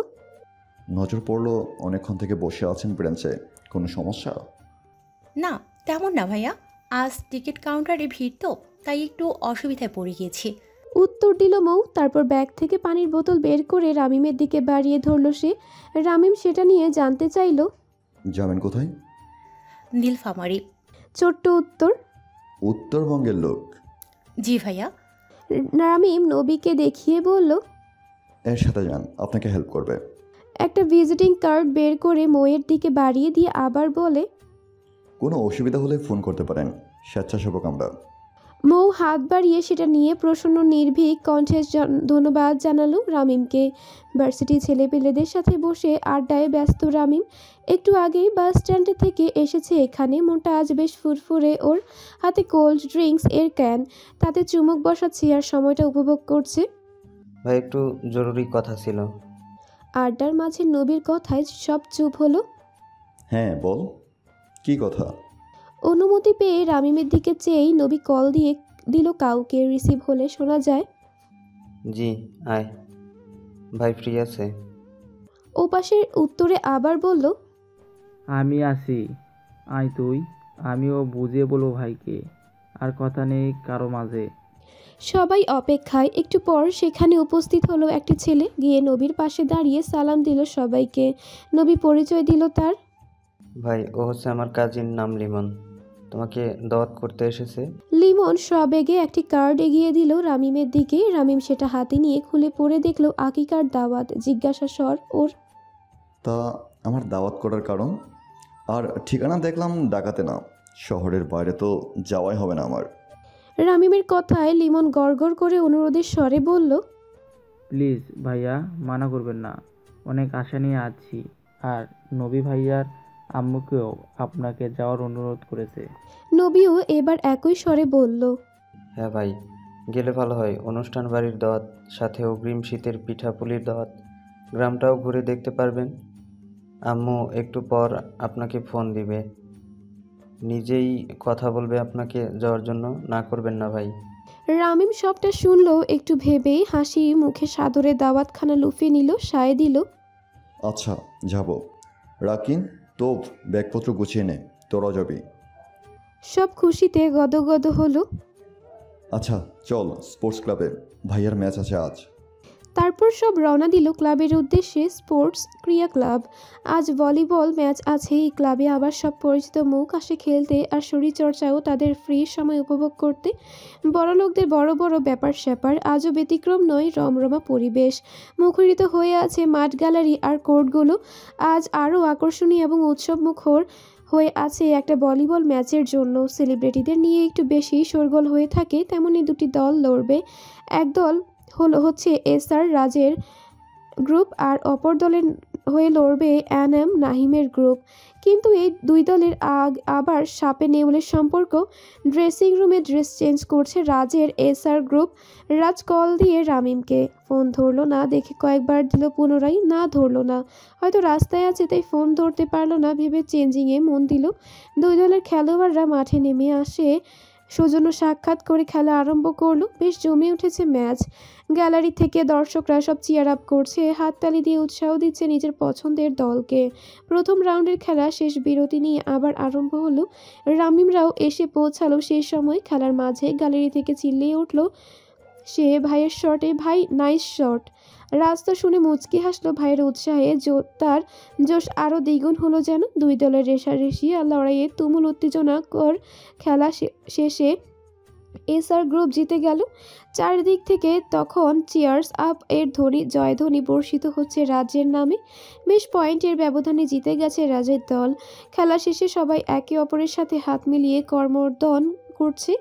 নজর পড়লো অনেকক্ষণ থেকে বসে আছেন ব্রেঞ্চে, কোনো সমস্যা? না তেমন না ভাইয়া, আজ টিকিট কাউন্টারে ভিড় তো, তাই একটু অসুবিধায় পড়ে গিয়েছি। উত্তর দিল মৌ। তারপর ব্যাগ থেকে পানির বোতল বের করে রামিমের দিকে বাড়িয়ে ধরল সে। রামিম সেটা নিয়ে জানতে চাইল, যাবেন কোথায়? নীলফামারী। ছোট্ট উত্তর। উত্তরবঙ্গের লোক? জি ভাইয়া। রামিম নবীকে দেখিয়ে বলল, এর সাথে যান, আপনাকে হেল্প করবে। একটা ভিজিটিং কার্ড বের করে মৌয়ের দিকে বাড়িয়ে দিয়ে আবার বলে, কোনো অসুবিধা হলে ফোন করতে পারেন, স্বেচ্ছাসেবক আমরা। মৌ হাত বাড়িয়ে সেটা নিয়ে প্রসন্ন নির্ভীক কণ্ঠে ধন্যবাদ জানালো রামিমকে। ভার্সিটি ছেলেপেলেদের সাথে বসে আড্ডায় ব্যস্ত রামিম। একটু আগেই বাস স্ট্যান্ড থেকে এসেছে এখানে। মনটা আজ বেশ ফুরফুরে ওর। হাতে কোল্ড ড্রিঙ্কস এর ক্যান, তাতে চুমুক বসাচ্ছে আর সময়টা উপভোগ করছে। ভাই একটু জরুরি কথা ছিল। আড্ডার মাঝে নবীর কথায় সব চুপ হলো। হ্যাঁ বল, কি কথা? অনুমতি পেয়ে রামিমের দিকে চেয়েই নবী কল দিয়ে দিল কাউকে। রিসিভ হলে শোনা যায়, জি আয়। ভাই ফ্রি আছে? ওপাশের উত্তরে আবার বলল, আমি আছি, আয় তুই। আমিও বুঝিয়ে বলবো ভাইকে, আর কথা নেই কারো মাঝে। সবাই অপেক্ষায়। একটু পর সেখানে উপস্থিত হলো একটি ছেলে। গিয়ে নবীর পাশে দাঁড়িয়ে সালাম দিল সবাইকে। নবী পরিচয় দিল তার। ভাই ও হচ্ছে আমার কাজিন, নাম লিমন, তোমাকে দাওয়াত করতে এসেছে। লিমন সবেগে একটি কার্ড এগিয়ে দিল রামিমের দিকে। রামিম সেটা হাতে নিয়ে খুলে পড়ে দেখলো আকিকার দাওয়াত। জিজ্ঞাসা স্বর ওর, তা আমার দাওয়াত করার কারণ? আর ঠিকানা দেখলাম ঢাকাতে না, শহরের বাইরে তো যাওয়াই হবে না আমার। রামিমের কথায় লিমন গড়গড় করে অনুরোধের স্বরে বলল, প্লিজ ভাইয়া, মানা করবেন না, অনেক আশা নিয়ে আছি। আর নবী ভাইয়ার আম্মুকেও আপনাকে যাওয়ার অনুরোধ করেছে। নবীও এবার একই স্বরে বলল, হ্যাঁ ভাই, গেলে ভালো হয়। অনুষ্ঠান বাড়ির দাওয়াত, সাথে অগ্রিম শীতের পিঠাপুলির দাওয়াত। গ্রামটাও ঘুরে দেখতে পারবেন। আম্মু একটু পর আপনাকে ফোন দিবে, নিজেই কথা বলবে আপনাকে যাওয়ার জন্য। না করবেন না ভাই। রামিম সবটা শুনলো। একটু ভেবেই হাসি মুখে সাদরে দাওয়াতখানা লুফিয়ে নিল, সায় দিল, আচ্ছা যাব। রাকিন, তোপ ব্যাগপত্র গুছিয়ে নে, তোরা যাবি। সব খুশিতে গদগদ হলো। আচ্ছা চল স্পোর্টস ক্লাবে, ভাইয়ার ম্যাচ আছে আজ। তারপর সব রওনা দিল ক্লাবের উদ্দেশ্যে। স্পোর্টস ক্রিয়া ক্লাব। আজ ভলিবল ম্যাচ আছে। এই ক্লাবে আবার সব পরিচিত মুখ আসে খেলতে আর শরীরচর্চাও তাদের ফ্রি সময় উপভোগ করতে। বড়লোকদের বড় বড় ব্যাপার স্যাপার। আজও ব্যতিক্রম নয়, রমরমা পরিবেশ। মুখরিত হয়ে আছে মাঠ, গ্যালারি আর কোর্টগুলো। আজ আরও আকর্ষণীয় এবং উৎসব মুখর হয়ে আছে একটা ভলিবল ম্যাচের জন্য। সেলিব্রিটিদের নিয়ে একটু বেশি শোরগোল হয়ে থাকে। তেমনই দুটি দল লড়বে। এক দল হচ্ছে এসআর রাজের গ্রুপ আর অপর দলের হয়ে লড়বে এনএম নাহিমের গ্রুপ। কিন্তু এই দুই দলের আবার সাপে নেউলের সম্পর্ক। ড্রেসিং রুমে ড্রেস চেঞ্জ করছে রাজের এসআর গ্রুপ। রাজ কল দিয়ে রামিমকে, ফোন ধরলো না। দেখে কয়েকবার দিল, পুনরায় না ধরলো না। হয়তো রাস্তায় আছে তাই ফোন ধরতে পারলো না ভেবে চেঞ্জিংয়ে মন দিল। দুই দলের খেলোয়াড়রা মাঠে নেমে আসে। সৌজন্য সাক্ষাৎ করে খেলা আরম্ভ করলো। বেশ জমে উঠেছে ম্যাচ। গ্যালারি থেকে দর্শকরা সব চিয়ার আপ করছে, হাততালি দিয়ে উৎসাহ দিচ্ছে নিজের পছন্দের দলকে। প্রথম রাউন্ডের খেলা শেষ, বিরতি নিয়ে আবার আরম্ভ হলো। রামিমরাও এসে পৌঁছালো সেই সময়। খেলার মাঝে গ্যালারি থেকে চিল্লিয়ে উঠলো সে, ভাইয়ের শটে, ভাই নাইস শট। রাস্তা শুনে মুচকি হাসলো ভাইয়ের উৎসাহে। তার জোশ আরও দ্বিগুণ হলো যেন। দুই দলের রেষারেষি আর লড়াইয়ে তুমুল উত্তেজনাকর খেলা শেষে এসআর গ্রুপ জিতে গেল। চারিদিক থেকে তখন চিয়ার্স আপ এর জয়ধ্বনি বর্ষিত হচ্ছে রাজ্যের নামে। বেশ পয়েন্টের ব্যবধানে জিতে গেছে রাজের দল। খেলা শেষে সবাই একে অপরের সাথে হাত মিলিয়ে করমর্দন করছে।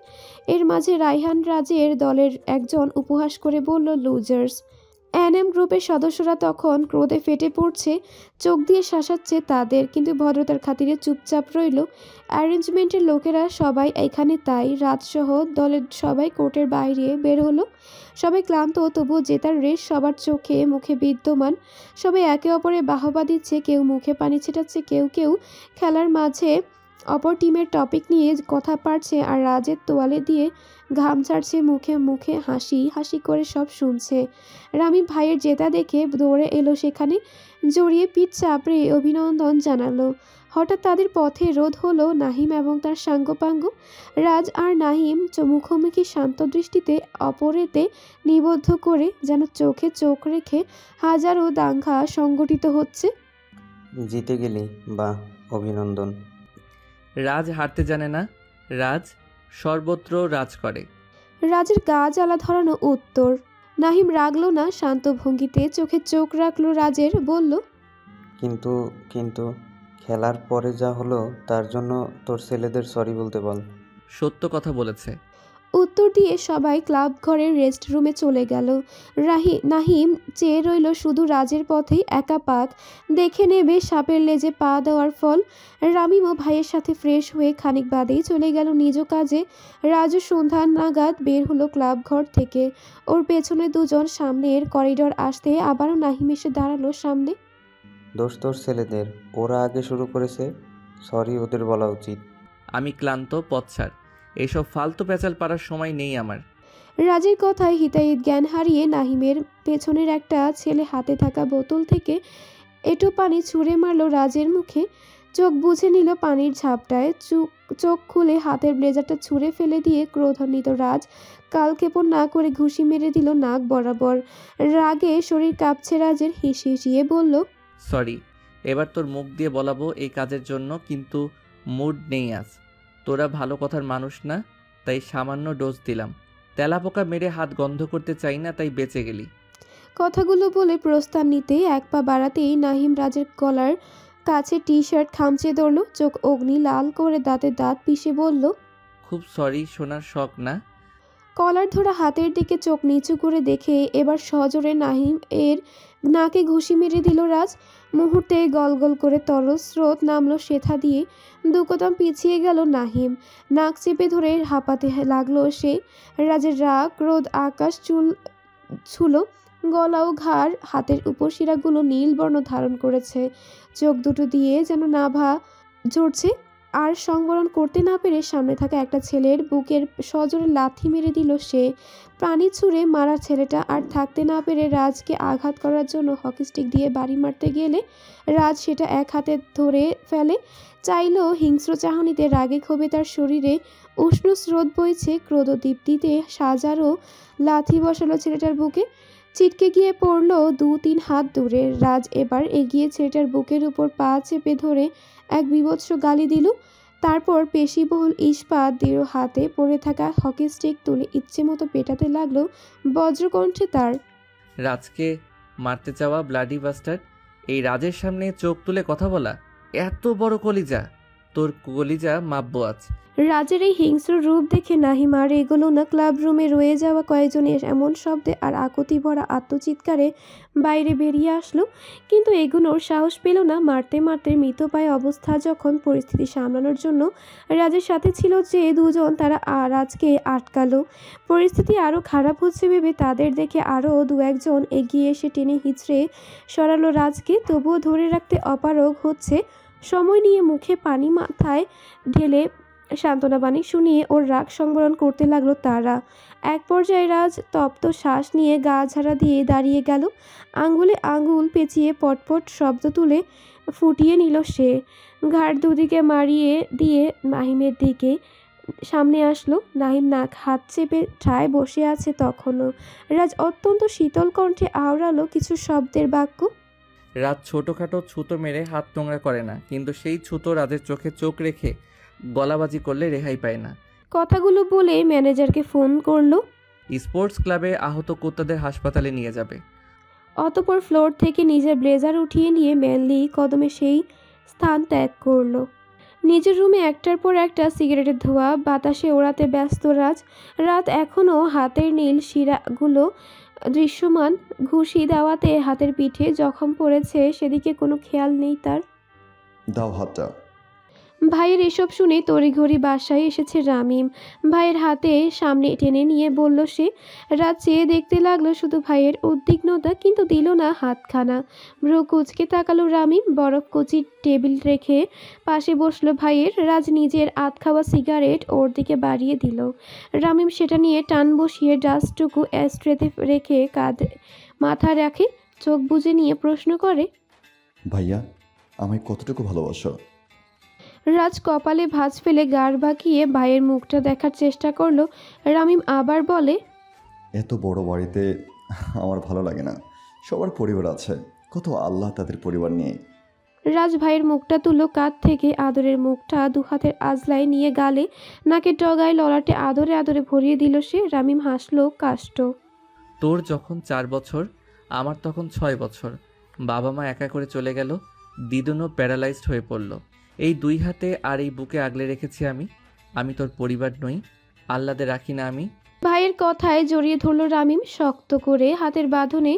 এর মাঝে রায়হান রাজের দলের একজন উপহাস করে বলল, লুজার্স। এনএম গ্রুপের সদস্যরা তখন ক্রোধে ফেটে পড়ছে, চোখ দিয়ে শাসাচ্ছে তাদের, কিন্তু ভদ্রতার খাতিরে চুপচাপ রইল। অ্যারেঞ্জমেন্টের লোকেরা সবাই এখানে, তাই রাজসহ দলের সবাই কোর্টের বাইরে বের হলো। সবাই ক্লান্ত, তবুও জেতার রেশ সবার চোখে মুখে বিদ্যমান। সবাই একে অপরের বাহবা দিচ্ছে, কেউ মুখে পানি ছেটাচ্ছে, কেউ কেউ খেলার মাঝে অপর টিমের টপিক নিয়ে কথা পারছে আর রাজের তোয়ালে দিয়ে ঘাম ছাড়ছে, মুখে মুখে হাসি হাসি করে সব শুনছে। রামি ভাইয়ের জেতা দেখে দৌড়ে এলো সেখানে, জড়িয়ে পিঠ চাপড়ে অভিনন্দন জানালো। হঠাৎ তাদের পথে রোধ হলো নাহিম এবং তার সাঙ্গপাঙ্গ। রাজ আর নাহিম মুখোমুখি শান্ত দৃষ্টিতে অপরেতে নিবদ্ধ করে যেন চোখে চোখ রেখে হাজারো দাঙ্গা সংগঠিত হচ্ছে। জিতে গেলি, বাহ, অভিনন্দন। রাজ হারতে জানে না, রাজ সর্বত্র রাজ করে। রাজের গা জ্বালা ধরানো উত্তর। নাহিম রাগলো না, শান্ত ভঙ্গিতে চোখে চোখ রাখলো রাজের, বলল, কিন্তু কিন্তু খেলার পরে যা হলো তার জন্য তোর ছেলেদের সরি বলতে বল। সত্য কথা বলেছে। উত্তর দিয়ে সবাই ক্লাব ঘরের রেস্ট রুমে চলে গেল। নাহিম চেয়ে রইল শুধু রাজের পথেই একা পাক, দেখে নেবে সাপের লেজে পা দেওয়ার ফল। রামিমও ভাইয়ের সাথে ফ্রেশ হয়ে খানিক বাদেই চলে গেল নিজ কাজে। রাজু সন্ধ্যা নাগাদ বের হলো ক্লাব ঘর থেকে। ওর পেছনে দুজন সামনের করিডোর আসতে আবারও নাহিম এসে দাঁড়ালো সামনে। দোষ তোর ছেলেদের, ওরা আগে শুরু করেছে, সরি ওদের বলা উচিত। আমি ক্লান্ত, পথ ছাড়, এসব ফালতু পেঁচাল পাড়ার সময় নেই আমার। রাজের কথায় হিতাহিত জ্ঞান হারিয়ে নাহিমের পেছনের একটা ছেলে হাতে থাকা বোতল থেকে এঁটো পানি ছুঁড়ে মারল রাজের মুখে। চোখ বুঝে নিল পানির ঝাপটায়। চোখ খুলে হাতের ব্লেজারটা ছুঁড়ে ফেলে দিয়ে ক্রোধান্বিত রাজ কালক্ষেপণ না করে ঘুষি মেরে দিল নাক বরাবর। রাগে শরীর কাঁপছে রাজের। হিসিয়ে বলল, সরি, এবার তোর মুখ দিয়ে বলাবো এই কাজের জন্য, কিন্তু মুড নেই আজ। তোরা ভালো কথার মানুষ না, তাই সামান্য ডোজ দিলাম। তেলাপোকা মেরে হাত গন্ধ করতে চাই না, তাই বেঁচে গেলি। কথাগুলো বলে প্রস্থান নিতে এক পা বাড়াতেই নাহিম রাজের গলার কাছে টি শার্ট খামচে ধরল। চোখ অগ্নি লাল করে দাঁতে দাঁত পিষে বলল, খুব সরি, শোনার শখ না। কলার ধরা হাতের দিকে চোখ নিচু করে দেখে এবার সজোরে নাহিম এর নাকে ঘুষি মেরে দিল রাজ। মুহূর্তে গলগল করে তরল স্রোত নামলো সেথা দিয়ে। দুকদম পিছিয়ে গেল নাহিম। নাক চেপে ধরে হাঁপাতে লাগলো সে। রাজের রাগ ক্রোধ আকাশ ছুলো। গলা ও ঘাড়, হাতের উপশিরাগুলো নীল বর্ণ ধারণ করেছে। চোখ দুটো দিয়ে যেন নাভা ঝরছে। আর সংবরণ করতে না পেরে সামনে থাকা একটা ছেলের বুকের সজোরে লাথি মেরে দিল সে। প্রাণী ছুঁড়ে মারা ছেলেটা আর থাকতে না পেরে রাজকে আঘাত করার জন্য হকি স্টিক দিয়ে বাড়ি মারতে গেলে রাজ সেটা এক হাতে ধরে ফেলে। চাইলেও হিংস্র চাহনিতে রাগে ক্ষোভে তার শরীরে উষ্ণ স্রোত বইছে। ক্রোধদীপ্তিতে হাজারো লাথি বসালো ছেলেটার বুকে। ছিটকে গিয়ে পড়ল 2-3 হাত দূরে। রাজ এবার এগিয়ে ছেলেটার বুকের উপর পা চেপে ধরে এক বীভৎস গালি দিল। তারপর পেশিবহুল ইস্পাত দৃঢ় হাতে পড়ে থাকা হকি স্টিক তুলে ইচ্ছে মতো পেটাতে লাগলো বজ্রকণ্ঠে তার। রাজকে মারতে চাওয়া ব্লাডি বাস্টার্ড, এই রাজের সামনে চোখ তুলে কথা বলা, এত বড় কলিজা! তোর কলিজা মাপবো আজ। রাজের এই হিংস্র রূপ দেখে নাহিম আর এগোলো না। ক্লাব রুমে রয়ে যাওয়া কয়েকজনের এমন শব্দে আর আকুতি ভরা আত্মচিৎকারে বাইরে বেরিয়ে আসলো, কিন্তু এগোনোর সাহস পেল না। মারতে মারতে মৃতপ্রায় অবস্থা যখন পরিস্থিতি সামলানোর জন্য রাজের সাথে ছিল যে দুজন, তারা রাজকে আটকালো। পরিস্থিতি আরও খারাপ হচ্ছে ভেবে তাদের দেখে আরও 2-1 এগিয়ে এসে টেনে হিঁচড়ে সরালো রাজকে। তবুও ধরে রাখতে অপারগ হচ্ছে। সময় নিয়ে মুখে পানি মাথায় ঢেলে সান্ত্বনা বাণী শুনিয়ে ওর রাগ সংবরণ করতে লাগলো তারা। এক পর্যায়ে রাজ তপ্ত শ্বাস নিয়ে গা ঝাড়া দিয়ে দাঁড়িয়ে গেল। আঙ্গুলে আঙ্গুল পেঁচিয়ে পটপট শব্দ তুলে ফুটিয়ে নিল সে। ঘাড় দুদিকে মারিয়ে দিয়ে নাহিমের দিকে সামনে আসলো। নাহিম নাক হাত চেপে ঠায় বসে আছে তখনও। রাজ অত্যন্ত শীতল কণ্ঠে আওড়ালো কিছু শব্দের বাক্য। রাজ ছোটোখাটো ছুতো মেরে হাত নোংরা করে না, কিন্তু সেই ছুতো রাজের চোখে চোখ রেখে গলাবাজি করলে রেহাই পায় না। কথাগুলো বলে ম্যানেজারকে ফোন করলো। স্পোর্টস ক্লাবে আহত কুত্তাদের হাসপাতালে নিয়ে যাবে। অতঃপর ফ্লোর থেকে নিজের ব্লেজার উঠিয়ে নিয়ে ম্যানলি কদমে সেই স্থান ত্যাগ করলো। নিজের রুমে একটার পর একটা সিগারেটের ধোঁয়া বাতাসে ওড়াতে ব্যস্ত রাজ। রাত এখনও হাতের নীল শিরাগুলো দৃশ্যমান। ঘুষি দেওয়াতে হাতের পিঠে জখম পড়েছে, সেদিকে কোনো খেয়াল নেই তার। দাও হাতটা। ভাইয়ের এসব শুনে তড়িঘড়ি বাসায় এসেছে রামিম। ভাইয়ের হাতে সামনে টেনে নিয়ে বলল সে। রাত চেয়ে দেখতে লাগলো শুধু ভাইয়ের উদ্বিগ্নতা, কিন্তু দিল না হাতখানা। ভ্রু কুচকে তাকালো রামিম। বরফ কুচির টেবিল রেখে পাশে বসলো ভাইয়ের। রাজ নিজের আধ খাওয়া সিগারেট ওর দিকে বাড়িয়ে দিল। রামিম সেটা নিয়ে টান বসিয়ে ডাস্টটুকু অ্যাস্ট্রেতে রেখে কাঁধে মাথা রাখে, চোখ বুজে নিয়ে প্রশ্ন করে, ভাইয়া আমায় কতটুকু ভালোবাসো? রাজ কপালে ভাঁজ ফেলে গাড় বাঁকিয়ে ভাইয়ের মুখটা দেখার চেষ্টা করলো। রামিম আবার বলে, এত বড় বাড়িতে আমার ভালো লাগে না। সবার পরিবার আছে, কত আল্লাহ তাদের পরিবার নিয়ে। রাজ ভাইয়ের মুখটা তুললো কাঁধ থেকে। আদরের মুখটা 2 হাতের আজলায় নিয়ে গালে নাকের ডগায় ললাটে আদরে আদরে ভরিয়ে দিল সে। রামিম হাসলো কাষ্ট। তোর যখন 4 বছর, আমার তখন 6 বছর। বাবা মা একা করে চলে গেল, দিদুনও প্যারালাইজড হয়ে পড়ল। এই 2 হাতে আর এই বুকে আগলে রেখেছি আমি তোর পরিবার নই, আহ্লাদে রাখি না আমি। ভাইয়ের কথায় জড়িয়ে ধরল রামিম শক্ত করে। হাতের বাঁধনে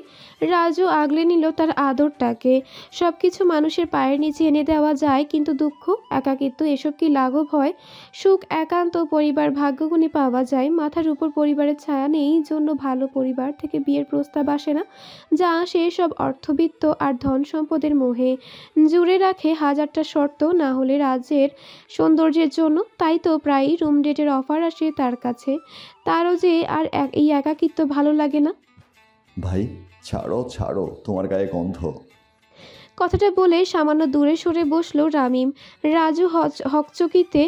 রাজও আগলে নিল তার আদরটাকে। সব কিছু মানুষের পায়ের নিচে এনে দেওয়া যায়, কিন্তু দুঃখ, একাকিত্ব, এসব কি লাঘব হয়? সুখ একান্ত পরিবার ভাগ্যগুণে পাওয়া যায়। মাথার উপর পরিবারের ছায়া নেই জন্য ভালো পরিবার থেকে বিয়ের প্রস্তাব আসে না। যা আসে সব অর্থবিত্ত আর ধন সম্পদের মোহে জুড়ে রাখে হাজারটা শর্ত, না হলে রাজের সৌন্দর্যের জন্য। তাই তো প্রায়ই রুম ডেটের অফার আসে তার কাছে। তারও যে আর এই একাকিত্ব ভালো লাগে না। ভাই ছাড়ো ছাড়ো, তোমার গায়ে গন্ধ। কথাটা বলে সামান্য দূরে সরে বসলো রামিম। রাজু হকচকিতে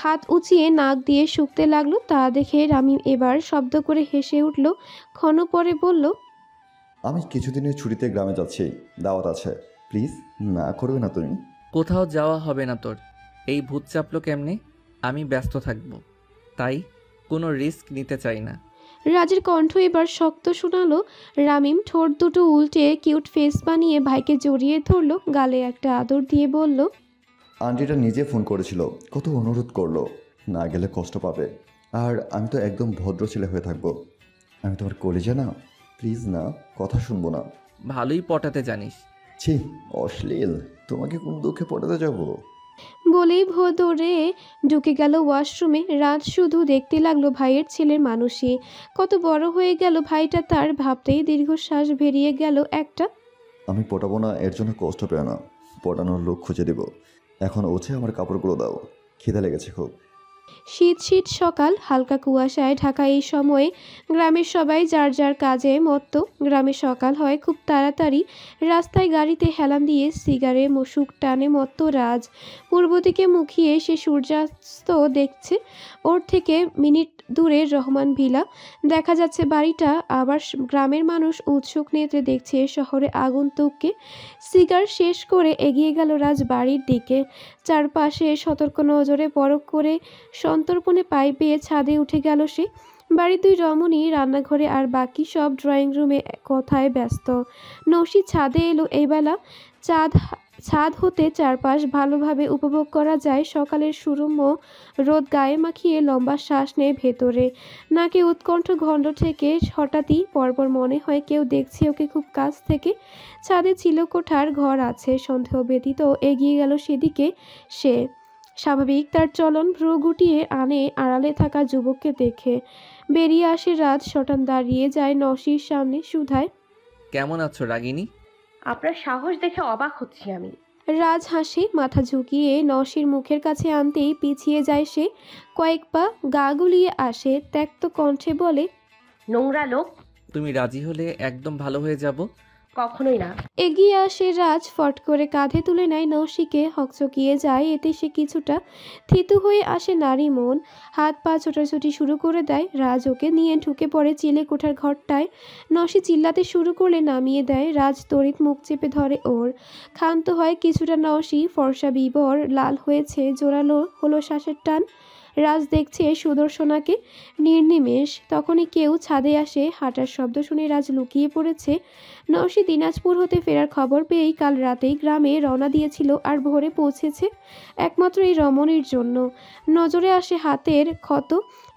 হাত উঁচিয়ে নাক দিয়ে শুকতে লাগলো। তা দেখে রামিম এবার শব্দ করে হেসে উঠল। ক্ষণ পরে বলল, আমি কিছুদিনের ছুটিতে গ্রামে যাচ্ছি, দাওয়াত আছে, প্লিজ না করবে না তুমি? কোথাও যাওয়া হবে না তোর। এই ভূত চাপলো কেমনে? আমি ব্যস্ত থাকবো, তাই কোনো রিস্ক নিতে চাই না। রাজের কণ্ঠ এবার শক্ত শোনালো। রামিম ঠোঁট দুটো উল্টে কিউট ফেস বানিয়ে ভাইকে জড়িয়ে ধরলো, গালে একটা আদর দিয়ে বলল, আন্টিটা নিজে ফোন করেছিল, কত অনুরোধ করলো, না গেলে কষ্ট পাবে। আর আমি তো একদম ভদ্র ছেলে হয়ে থাকবো। আমি তোমার কলেজে না, প্লিজ না, কথা শুনবো না। ভালোই পটাতে জানিস। ছি অশ্লীল, তোমাকে কোন দুঃখে পটাতে যাবো? বলেই ভোদরে ঢুকে গেল ওয়াশরুমে। রাত শুধু দেখতে লাগলো ভাইয়ের ছেলের মানুষই। কত বড় হয়ে গেল ভাইটা তার, ভাবতেই দীর্ঘশ্বাস বেরিয়ে গেল একটা। আমি পটাবো না এর জন্য কষ্ট পেও না, পটানোর লোক খুঁজে দেব। এখন ওছে আমার কাপড়গুলো দাও, খিদে লেগেছে খুব। শীত শীত সকাল, হালকা কুয়াশায় ঢাকা। এই সময়ে গ্রামের সবাই যার যার কাজে মত্ত। গ্রামে সকাল হয় খুব তাড়াতাড়ি। রাস্তায় গাড়িতে হেলান দিয়ে সিগারে মশুক টানে মত্ত রাজ। পূর্ব দিকে মুখিয়ে সে সূর্যাস্ত দেখছে। ওর থেকে মিনিট দূরে রহমান ভিলা দেখা যাচ্ছে বাড়িটা। আবার গ্রামের মানুষ উৎসুক নেত্রে দেখছে শহরে আগন্তুককে। সিগার শেষ করে এগিয়ে গেল রাজ বাড়ির দিকে। চারপাশে সতর্ক নজরে পরখ করে সন্তর্পণে পায়ে পেয়ে ছাদে উঠে গেল সে। বাড়ির দুই রমণী রান্নাঘরে আর বাকি সব ড্রয়িং রুমে কথায় ব্যস্ত। নৌশি ছাদে এলো এইবেলা। ছাদ হতে চারপাশ ভালোভাবে উপভোগ করা যায়। সকালের সুরম্য রোদ গায়ে মাখিয়ে লম্বা শ্বাস নেয় ভেতরে। নাকে উৎকণ্ঠ ঘণ্ট থেকে হঠাৎই পরপর মনে হয় কেউ দেখছে ওকে খুব কাছ থেকে। ছাদে চিলেকোঠার ঘর আছে, সন্দেহ ব্যতীত এগিয়ে গেল সেদিকে সে। স্বাভাবিক তার চলন, ভ্রু গুটিয়ে আনে আড়ালে থাকা যুবককে দেখে। বেরিয়ে আসে রাজ, শটান দাঁড়িয়ে যায় নসির সামনে শুধায়, কেমন আছো রাগিনী? আপনার সাহস দেখে অবাক হচ্ছি আমি। রাজ হাসে, মাথা ঝুঁকিয়ে নসির মুখের কাছে আনতেই পিছিয়ে যায় সে। কয়েক পা গা গুলিয়ে আসে, ত্যক্ত কণ্ঠে বলে, নোংরা লোক। তুমি রাজি হলে একদম ভালো হয়ে যাব। কখনোই না। এগিয়ে আসে রাজ, ফট করে কাঁধে তুলে নেয় নসিকে। হকচকিয়ে যায় এতে সে কিছুটা। থিতু হয়ে আসে নারী মন, হাত পা ছোটাছুটি শুরু করে দেয়। রাজ ওকে নিয়ে ঢুকে পড়ে চিলেকোঠার ঘরটায়। নসি চিল্লাতে শুরু করলে নামিয়ে দেয়। রাজ তড়িৎ মুখ চেপে ধরে ওর। ক্ষান্ত হয় কিছুটা নসি, ফর্সা বিবর লাল হয়েছে, জোরালো হলো শ্বাসের টান। রাজ দেখছে সুদর্শনাকে নির্নিমেষ। তখনই কেউ ছাদে আসে, হাঁটার শব্দ শুনে রাজ লুকিয়ে পড়েছে। নসি দিনাজপুর হতে ফেরার খবর পেয়েই কাল রাতেই গ্রামে রওনা দিয়েছিল আর ভোরে পৌঁছেছে একমাত্র এই রমণীর জন্য। নজরে আসে হাতের ক্ষত,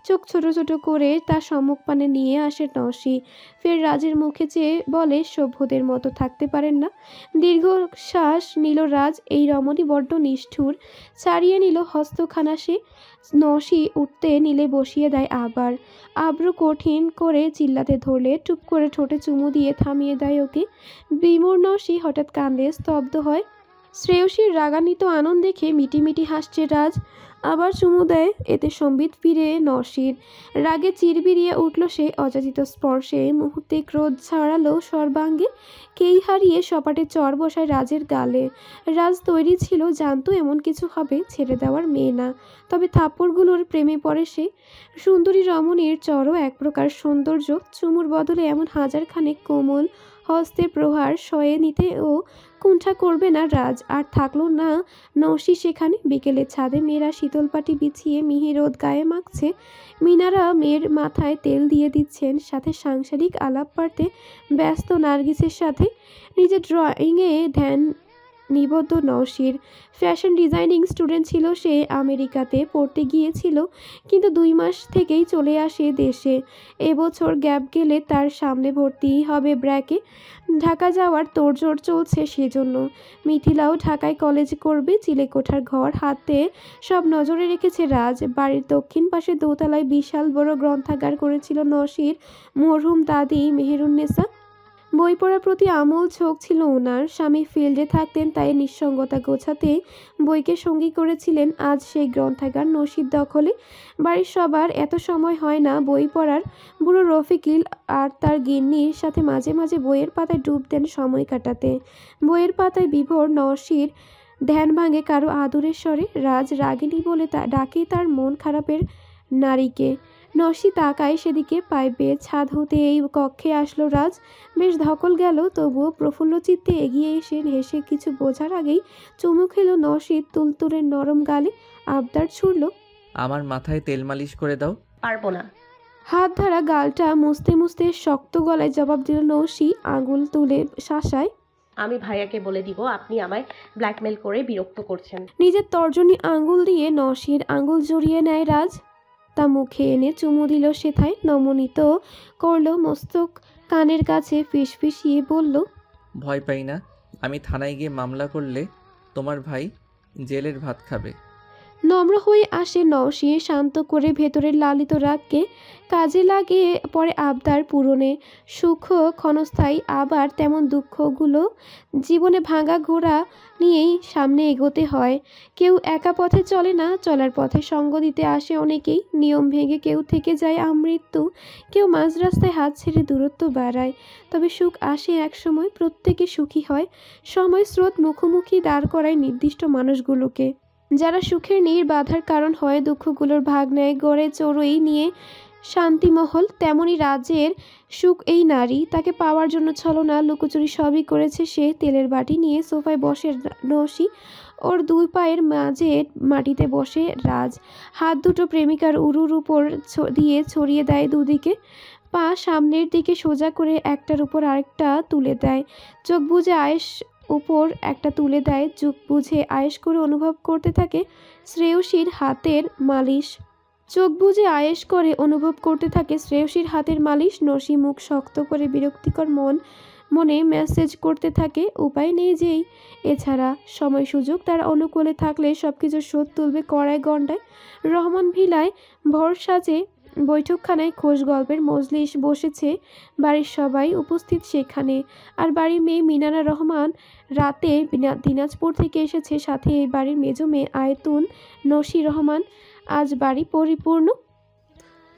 চোখ ছোট ছোট করে তার সম্মুখপানে নিয়ে আসে নসি। ফের রাজের মুখে চেয়ে বলে, সভ্যদের মতো থাকতে পারেন না। দীর্ঘ শ্বাস নিল রাজ। এই রমণী বড্ড নিষ্ঠুর। ছাড়িয়ে নিল হস্তখানা সে। নসি উঠতে নিলে বসিয়ে দেয় আবার। আব্রু কঠিন করে চিল্লাতে ধরলে টুপ করে ঠোঁটে চুমু দিয়ে থামিয়ে দেয় ওকে। বিমূর নসি হঠাৎ কান্দে, স্তব্ধ হয়। শ্রেয়সীর রাগান্বিত আনন্দ দেখে মিটিমিটি হাসছে রাজ। আবার চুমু দেয়, এতে সম্বিত ফিরে নসির। রাগে চিরবিরিয়ে উঠল সে। অযাচিত স্পর্শে মুহূর্তে ক্রোধ ছাড়ালো সর্বাঙ্গে। কেই হারিয়ে সপাটে চর বসায় রাজের গালে। রাজ তৈরি ছিল, জানতো এমন কিছু হবে, ছেড়ে দেওয়ার মেয়ে না। তবে থাপ্পড়গুলোর প্রেমে পড়ে সে। সুন্দরী রমণীর চরও এক প্রকার সৌন্দর্য। চুমুর বদলে এমন হাজারখানেক কোমল হস্তের প্রহার সয়ে নিতে ও কুণ্ঠা করবে না রাজ। আর থাকলো না নসি সেখানে। বিকেলে ছাদে মেয়েরা শীতল পাটি বিছিয়ে মিহির রোদ গায়ে মাখছে। মিনারা মেয়ের মাথায় তেল দিয়ে দিচ্ছেন, সাথে সাংসারিক আলাপ পারতে ব্যস্ত নার্গিসের সাথে। নিজের ড্রয়িংয়ে ধ্যান নিবদ্ধ নসির। ফ্যাশন ডিজাইনিং স্টুডেন্ট ছিল সে। আমেরিকাতে পড়তে গিয়েছিল, কিন্তু 2 মাস থেকেই চলে আসে দেশে। এবছর গ্যাপ গেলে তার সামনে ভর্তি হবে ব্র্যাকে। ঢাকা যাওয়ার তোড়জোড় চলছে সেজন্য। মিথিলাও ঢাকায় কলেজ করবে। চিলেকোঠার ঘর হাতে সব নজরে রেখেছে রাজ। বাড়ির দক্ষিণ পাশে দোতলায় বিশাল বড় গ্রন্থাগার করেছিল নসির মরহুম দাদি মেহেরুন্নেসা। বই পড়ার প্রতি আমূল ঝোঁক ছিল ওনার। স্বামী ফিল্ডে থাকতেন, তাই নিঃসঙ্গতা গোছাতে বইকে সঙ্গী করেছিলেন। আজ সেই গ্রন্থাগার নসির দখলে। বাড়ির সবার এত সময় হয় না বই পড়ার। বুড়ো রফিকিল আর তার গিন্নির সাথে মাঝে মাঝে বইয়ের পাতায় ডুব দেন সময় কাটাতে। বইয়ের পাতায় বিভোর নসির ধ্যান ভাঙে কারো আদরের স্বরে। রাজ রাগিনী বলে ডাকে তার মন খারাপের নারীকে। নসি তাকায় সেদিকে। পায়ে বেয়ে ছাদ হতে এই কক্ষে আসলো রাজ। বেশ ধকল গেল, তবুও প্রফুল্ল চিত্তে এগিয়ে এসে হেসে কিছু বোঝার আগেই চুমু খেলো নসির তুলতুলের নরম গালে। আবদার ছুড়ল, আমার মাথায় তেল মালিশ করে দাও। পারবো না। হাত ধরা গালটা মুছতে মুছতে শক্ত গলায় জবাব দিল নসি আঙুল তুলে শাসায়, আমি ভাইয়াকে বলে দিব আপনি আমায় ব্ল্যাকমেল করে বিরক্ত করছেন। নিজের তর্জনী আঙুল দিয়ে নসির আঙুল জড়িয়ে নেয় রাজ। তা মুখে এনে চুমু দিল সেথায়। নমনীত করলো মস্তক কানের কাছে ফিসফিসিয়ে বলল, ভয় পাই না। আমি থানায় গিয়ে মামলা করলে তোমার ভাই জেলের ভাত খাবে। নম্র হয়ে আসে নসি, শান্ত করে ভেতরের লালিত রাগকে কাজে লাগে পরে আবদার পূরণে। সুখ ক্ষণস্থায়ী, আবার তেমন দুঃখগুলো জীবনে ভাঙা ঘোড়া নিয়েই সামনে এগোতে হয়। কেউ একা পথে চলে না, চলার পথে সঙ্গ দিতে আসে অনেকেই। নিয়ম ভেঙে কেউ থেকে যায় আমৃত্যু, কেউ মাঝ রাস্তায় হাত ছেড়ে দূরত্ব বাড়ায়। তবে সুখ আসে এক সময়, প্রত্যেকে সুখী হয়। সময় স্রোত মুখোমুখি দাঁড় করায় নির্দিষ্ট মানুষগুলোকে। যারা সুখের নীড় বাঁধার কারণ হয়, দুঃখগুলোর ভাগ নেয়, গড়ে চড়ুই নিয়ে শান্তিমহল, তেমনই রাজ্যের সুখ এই নারী। তাকে পাওয়ার জন্য ছলনা লুকোচুরি সবই করেছে সে। তেলের বাটি নিয়ে সোফায় বসে নসি, ওর দুই পায়ের মাঝে মাটিতে বসে রাজ। হাত দুটো প্রেমিকার উরুর উপর দিয়ে ছড়িয়ে দেয় দুদিকে, পা সামনের দিকে সোজা করে একটার উপর আরেকটা তুলে দেয়। চোখ বুজে আয়েশ উপর একটা তুলে দেয়, চোখ বুঝে আয়েশ করে অনুভব করতে থাকে শ্রেয়সীর হাতের মালিশ। চোখ বুজে আয়েশ করে অনুভব করতে থাকে শ্রেয়সীর হাতের মালিশ। নসি মুখ শক্ত করে বিরক্তিকর মনে মেসেজ করতে থাকে, উপায় নেই যেই। এছাড়া সময় সুযোগ তার অনুকূলে থাকলে সবকিছু শোধ তুলবে কড়ায় গন্ডায়। রহমান ভিলায় ভরসাজে বৈঠকখানায় খোশ গল্পের মজলিস বসেছে, বাড়ির সবাই উপস্থিত সেখানে। আর বাড়ির মেয়ে মিনারা রহমান রাতে দিনাজপুর থেকে এসেছে, সাথে এই বাড়ির মেজো মেয়ে আয়তুন নসি রহমান। আজ বাড়ি পরিপূর্ণ।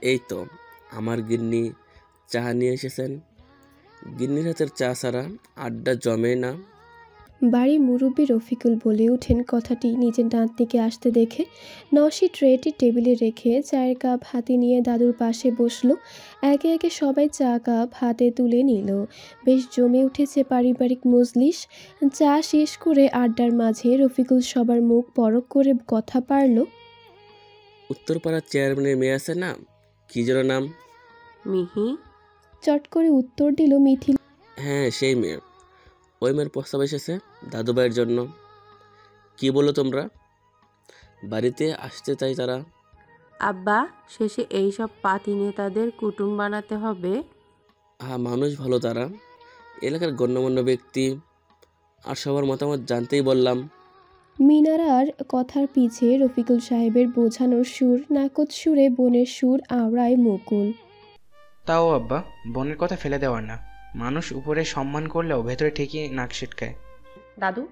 এই তো আমার গিন্নি চা নিয়ে এসেছেন। গিন্নির হাতের চা ছাড়া আড্ডা জমে না। বাড়ির মুরব্বী রফিকুল বলে ওঠেন কথাটি নিজের দাঁত থেকে আসতে দেখে। নসি ট্রেটি টেবিলে রেখে চায়ের কাপ হাতে নিয়ে দাদুর পাশে বসলো। একে একে সবাই চা কাপ হাতে তুলে নিল। বেশ জমে উঠেছে পারিবারিক মজলিস। চা শেষ করে আড্ডার মাঝে রফিকুল সবার মুখ পরখ করে কথা পারল। উত্তরপাড়ার চেয়ারম্যানের মেয়ে আছে না, কি যেন নাম? মিহি। চট করে উত্তর দিল মিথিল। হ্যাঁ সেই মেয়ে। ওই মেয়ের প্রস্তাব এসেছে দাদুভাইয়ের জন্য। কি বলো তোমরা? বাড়িতে আসতে চাই তারা। আব্বা, শেষে এইসব পাতি নেতাদের কুটুম বানাতে হবে? হ্যাঁ, মানুষ ভালো তারা, এলাকার গণ্যমান্য ব্যক্তি, আর সবার মতামত জানতেই বললাম। মিনারার কথার পিছে রফিকুল সাহেবের বোঝানোর সুর, নাকচ সুরে বোনের সুর আওড়ায় মুকুল। তাও আব্বা, বোনের কথা ফেলে দেওয়ার না। মানুষ উপরে সম্মান করলেও ভেতরে ঠিকই নাক ছিটকায়। দাদু।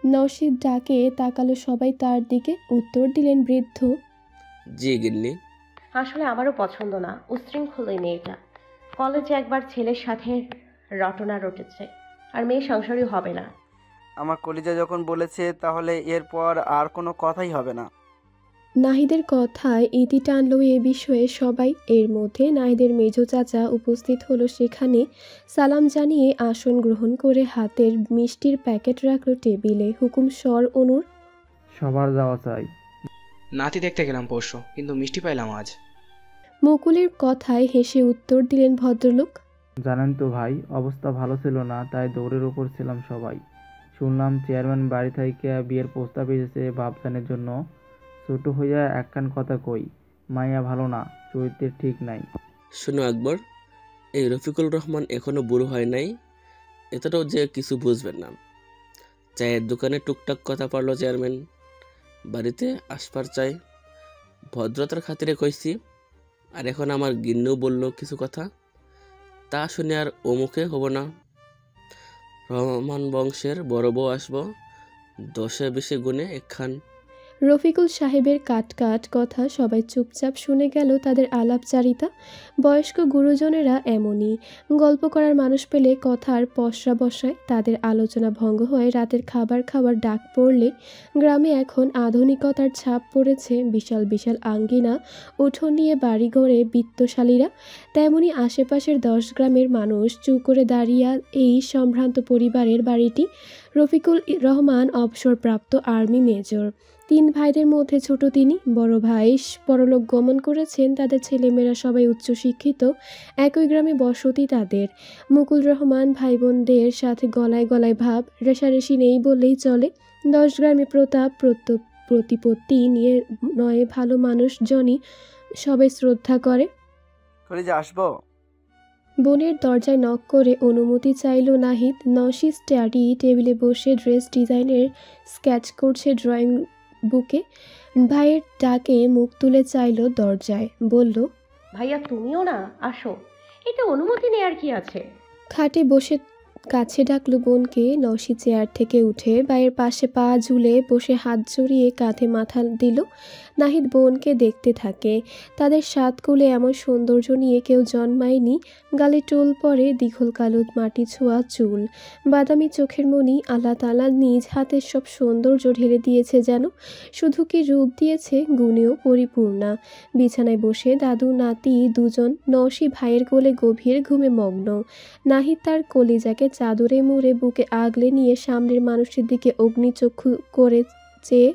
নসির ডাকে তাকালো সবাই তার দিকে। উত্তর দিলেন বৃদ্ধ। জি গিন্নি। আসলে আমারও পছন্দ না উশৃঙ্খল এই মেয়েটা। কলেজে একবার ছেলের সাথে রটনা রটেছে, আর মেয়ে সংসারী হবে না। আমার কলিজা যখন বলেছে তাহলে এরপর আর কোনো কথাই হবে না। নাহিদের কথায় ইতি টানল এ বিষয়ে সবাই। এর মধ্যে নাহিদের মেজো চাচা উপস্থিত হলো সেখানে। সালাম জানিয়ে আসন গ্রহণ করে হাতের মিষ্টির প্যাকেট রাখলো টেবিলে। হুকুম স্বর অনুর। সবার যাওয়া চাই। নাতি দেখতে গেলাম পরশু, কিন্তু মিষ্টি পাইলাম আজ। মুকুলের কথায় হেসে উত্তর দিলেন ভদ্রলোক। জানেন তো ভাই, অবস্থা ভালো ছিল না, তাই দৌড়ের ওপর ছিলাম সবাই। শুনলাম চেয়ারম্যান বাড়ি থেকে বিয়ের প্রস্তাব এসেছে বাবজানের জন্য। ছোট হইয়া একখান কথা কই, মাইয়া ভালো না, চরিত্রের ঠিক নাই। শোনো আকবর, এই রফিকুল রহমান এখনো বুড়ো হয় নাই, এতটাও যে কিছু বুঝবেন না। চায়ের দোকানে টুকটাক কথা পারলো চেয়ারম্যান, বাড়িতে আসবার চাই, ভদ্রতার খাতিরে কইছি। আর এখন আমার গিন্নিও বলল কিছু কথা, তা শুনে আর ওমুখে হব না। রহমান বংশের বড় বউ আসবো, 10-20 গুণে একখান। রফিকুল সাহেবের কাট কথা সবাই চুপচাপ শুনে গেল। তাদের আলাপচারিতা, বয়স্ক গুরুজনেরা এমনই, গল্প করার মানুষ পেলে কথার পসরা বসায়। তাদের আলোচনা ভঙ্গ হয়ে রাতের খাবার ডাক পড়লে। গ্রামে এখন আধুনিকতার ছাপ পড়েছে। বিশাল বিশাল আঙ্গিনা, উঠোন নিয়ে বাড়িঘরে বিত্তশালীরা। তেমনি আশেপাশের 10 গ্রামের মানুষ চুপ করে দাঁড়িয়ে। এই সম্ভ্রান্ত পরিবারের বাড়িটি। রফিকুল রহমান অবসরপ্রাপ্ত আর্মি মেজর। 3 ভাইদের মধ্যে ছোট তিনি। বড় ভাই পরলোক গমন করেছেন। তাদের ছেলেমেয়েরা সবাই উচ্চশিক্ষিত। একই গ্রামে বসতি তাদের। মুকুল রহমান ভাই বোনদের সাথে গলায় গলায় ভাব, রেশারেশি নেই বললেই চলে। 10 গ্রামে প্রতাপ প্রতিপত্তি নিয়ে নয় ভালো মানুষজনই সবাই শ্রদ্ধা করে। কলিজা আসবো? বোনের দরজায় নক করে অনুমতি চাইল নাহিদ। নসি স্টাডি টেবিলে বসে ড্রেস ডিজাইনের স্কেচ করছে ড্রয়িং বুকে। ভাইয়ের ডাকে মুখ তুলে চাইল দরজায়, বলল, ভাইয়া তুমিও না আসো, এটা অনুমতি নেয়ার কি আছে? খাটে বসে কাছে ডাকলো বোনকে। নসি চেয়ার থেকে উঠে ভাইয়ের পাশে পা ঝুলে বসে হাত জড়িয়ে কাঁধে মাথা দিল। নাহিদ বোনকে দেখতে থাকে। তাদের 7 কোলে এমন সৌন্দর্য নিয়ে কেউ জন্মায়নি। গালে টোল পরে, দীঘল কালো মাটি ছোঁয়া চুল, বাদামি চোখের মণি। আল্লাহ তাআলা নিজ হাতের সব সৌন্দর্য ঢেলে দিয়েছে যেন। শুধু কি রূপ দিয়েছে, গুণেও পরিপূর্ণা। বিছানায় বসে দাদু নাতি দুজন নসি ভাইয়ের কোলে গভীর ঘুমে মগ্ন। নাহিদ তার কলিজাকে চাদরে মুড়ে বুকে আগলে নিয়ে সামনের মানুষটির দিকে অগ্নিচক্ষু করে চেয়ে,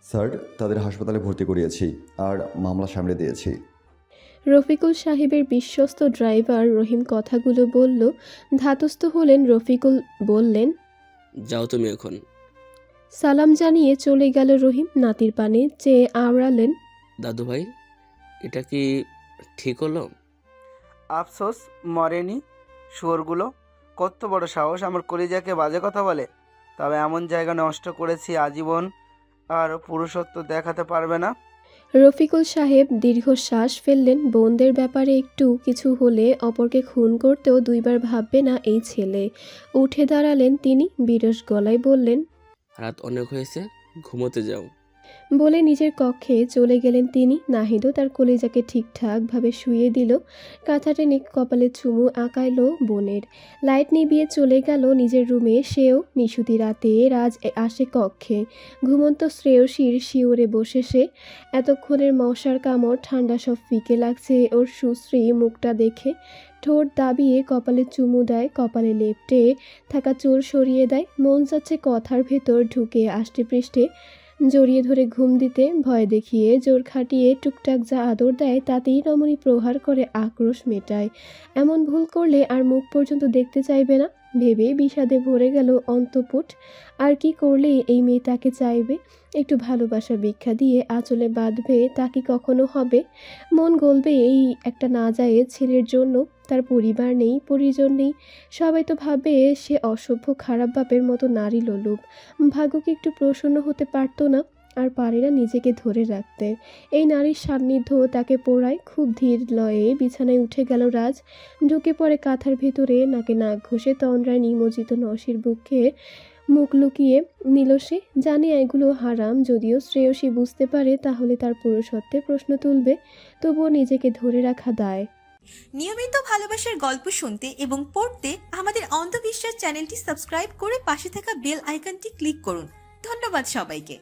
স্যার, তাদের হাসপাতালে ভর্তি করিয়েছি আর মামলা সামলে দিয়েছি। রফিকুল সাহেবের বিশ্বস্ত ড্রাইভার রহিম কথাগুলো বলল। ধাতস্থ হলেন রফিকুল। বললেন, যাও তুমি এখন। সালাম জানিয়ে চলে গেল রহিম। নাতির পানে চেয়ে আওড়ালেন, দাদু ভাই, এটা কি ঠিক হলো? আফসোস মরেনি শুয়োরগুলো। কত বড় সাহস আমার কলিজাকে বাজে কথা বলে। তবে এমন জায়গা নষ্ট করেছি আজীবন আর পুরুষত্ব দেখাতে পারবে না। রফিকুল সাহেব দীর্ঘশ্বাস ফেললেন। বোনদের ব্যাপারে একটু কিছু হলে অপরকে খুন করতেও 2 বার ভাববে না এই ছেলে। উঠে দাঁড়ালেন তিনি। বিরস গলায় বললেন, রাত অনেক হয়েছে, ঘুমোতে যাও। বলে নিজের কক্ষে চলে গেলেন তিনি। নাহিদও তার কলিজাকে ঠিকঠাকভাবে শুইয়ে দিল। কাঁথা টেনে কপালে চুমু আঁকাইল বোনের। লাইট নিভিয়ে চলে গেল নিজের রুমে সেও। নিশুতি রাতে রাজ আসে কক্ষে। ঘুমন্ত শ্রেয়সীর শিওরে বসে সে। এতক্ষণের মশার কামড় ঠান্ডা সব ফিকে লাগছে ওর সুশ্রী মুখটা দেখে। ঠোঁট দাবিয়ে কপালে চুমু দেয়, কপালে লেপটে থাকা চুল সরিয়ে দেয়। মন যাচ্ছে কথার ভেতর ঢুকে আষ্টে পৃষ্ঠে জড়িয়ে ধরে ঘুম দিতে। ভয় দেখিয়ে জোর খাটিয়ে টুকটাক যা আদর দেয় তাতেই রমণী প্রহার করে আক্রোশ মেটায়। এমন ভুল করলে আর মুখ পর্যন্ত দেখতে চাইবে না ভেবে বিষাদে ভরে গেল অন্তপুট। আর কি করলে এই মেয়ে তাকে চাইবে? একটু ভালোবাসা ভিক্ষা দিয়ে আঁচলে বাঁধবে, তা কি কখনো হবে? মন গলবে এই একটা নাজায়েজ ছেলের জন্য। তার পরিবার নেই, পরিজন নেই। সবাই তো ভাবে সে অসভ্য খারাপ বাপের মতো নারী লোলুপ। ভাগ্যকে একটু প্রসন্ন হতে পারতো না? আর পারে না নিজেকে ধরে রাখতে। এই নারীর সান্নিধ্য তাকে পোড়ায়। খুব ধীর লয়ে বিছানায় উঠে গেল রাজ। ঢুকে পড়ে কাঁথার ভেতরে, নাকে নাক ঘষে তন্দ্রায় নিমজ্জিত নসির বুকে মুখ লুকিয়ে নিল সে। জানে এগুলো হারাম, যদিও শ্রেয়সী বুঝতে পারে তাহলে তার পুরুষত্বে প্রশ্ন তুলবে। তবুও নিজেকে ধরে রাখা দায়। নিয়মিত ভালোবাসার গল্প শুনতে এবং পড়তে আমাদের অন্ধবিশ্বাস চ্যানেলটি সাবস্ক্রাইব করে পাশে থাকা বেল আইকনটি ক্লিক করুন। ধন্যবাদ সবাইকে।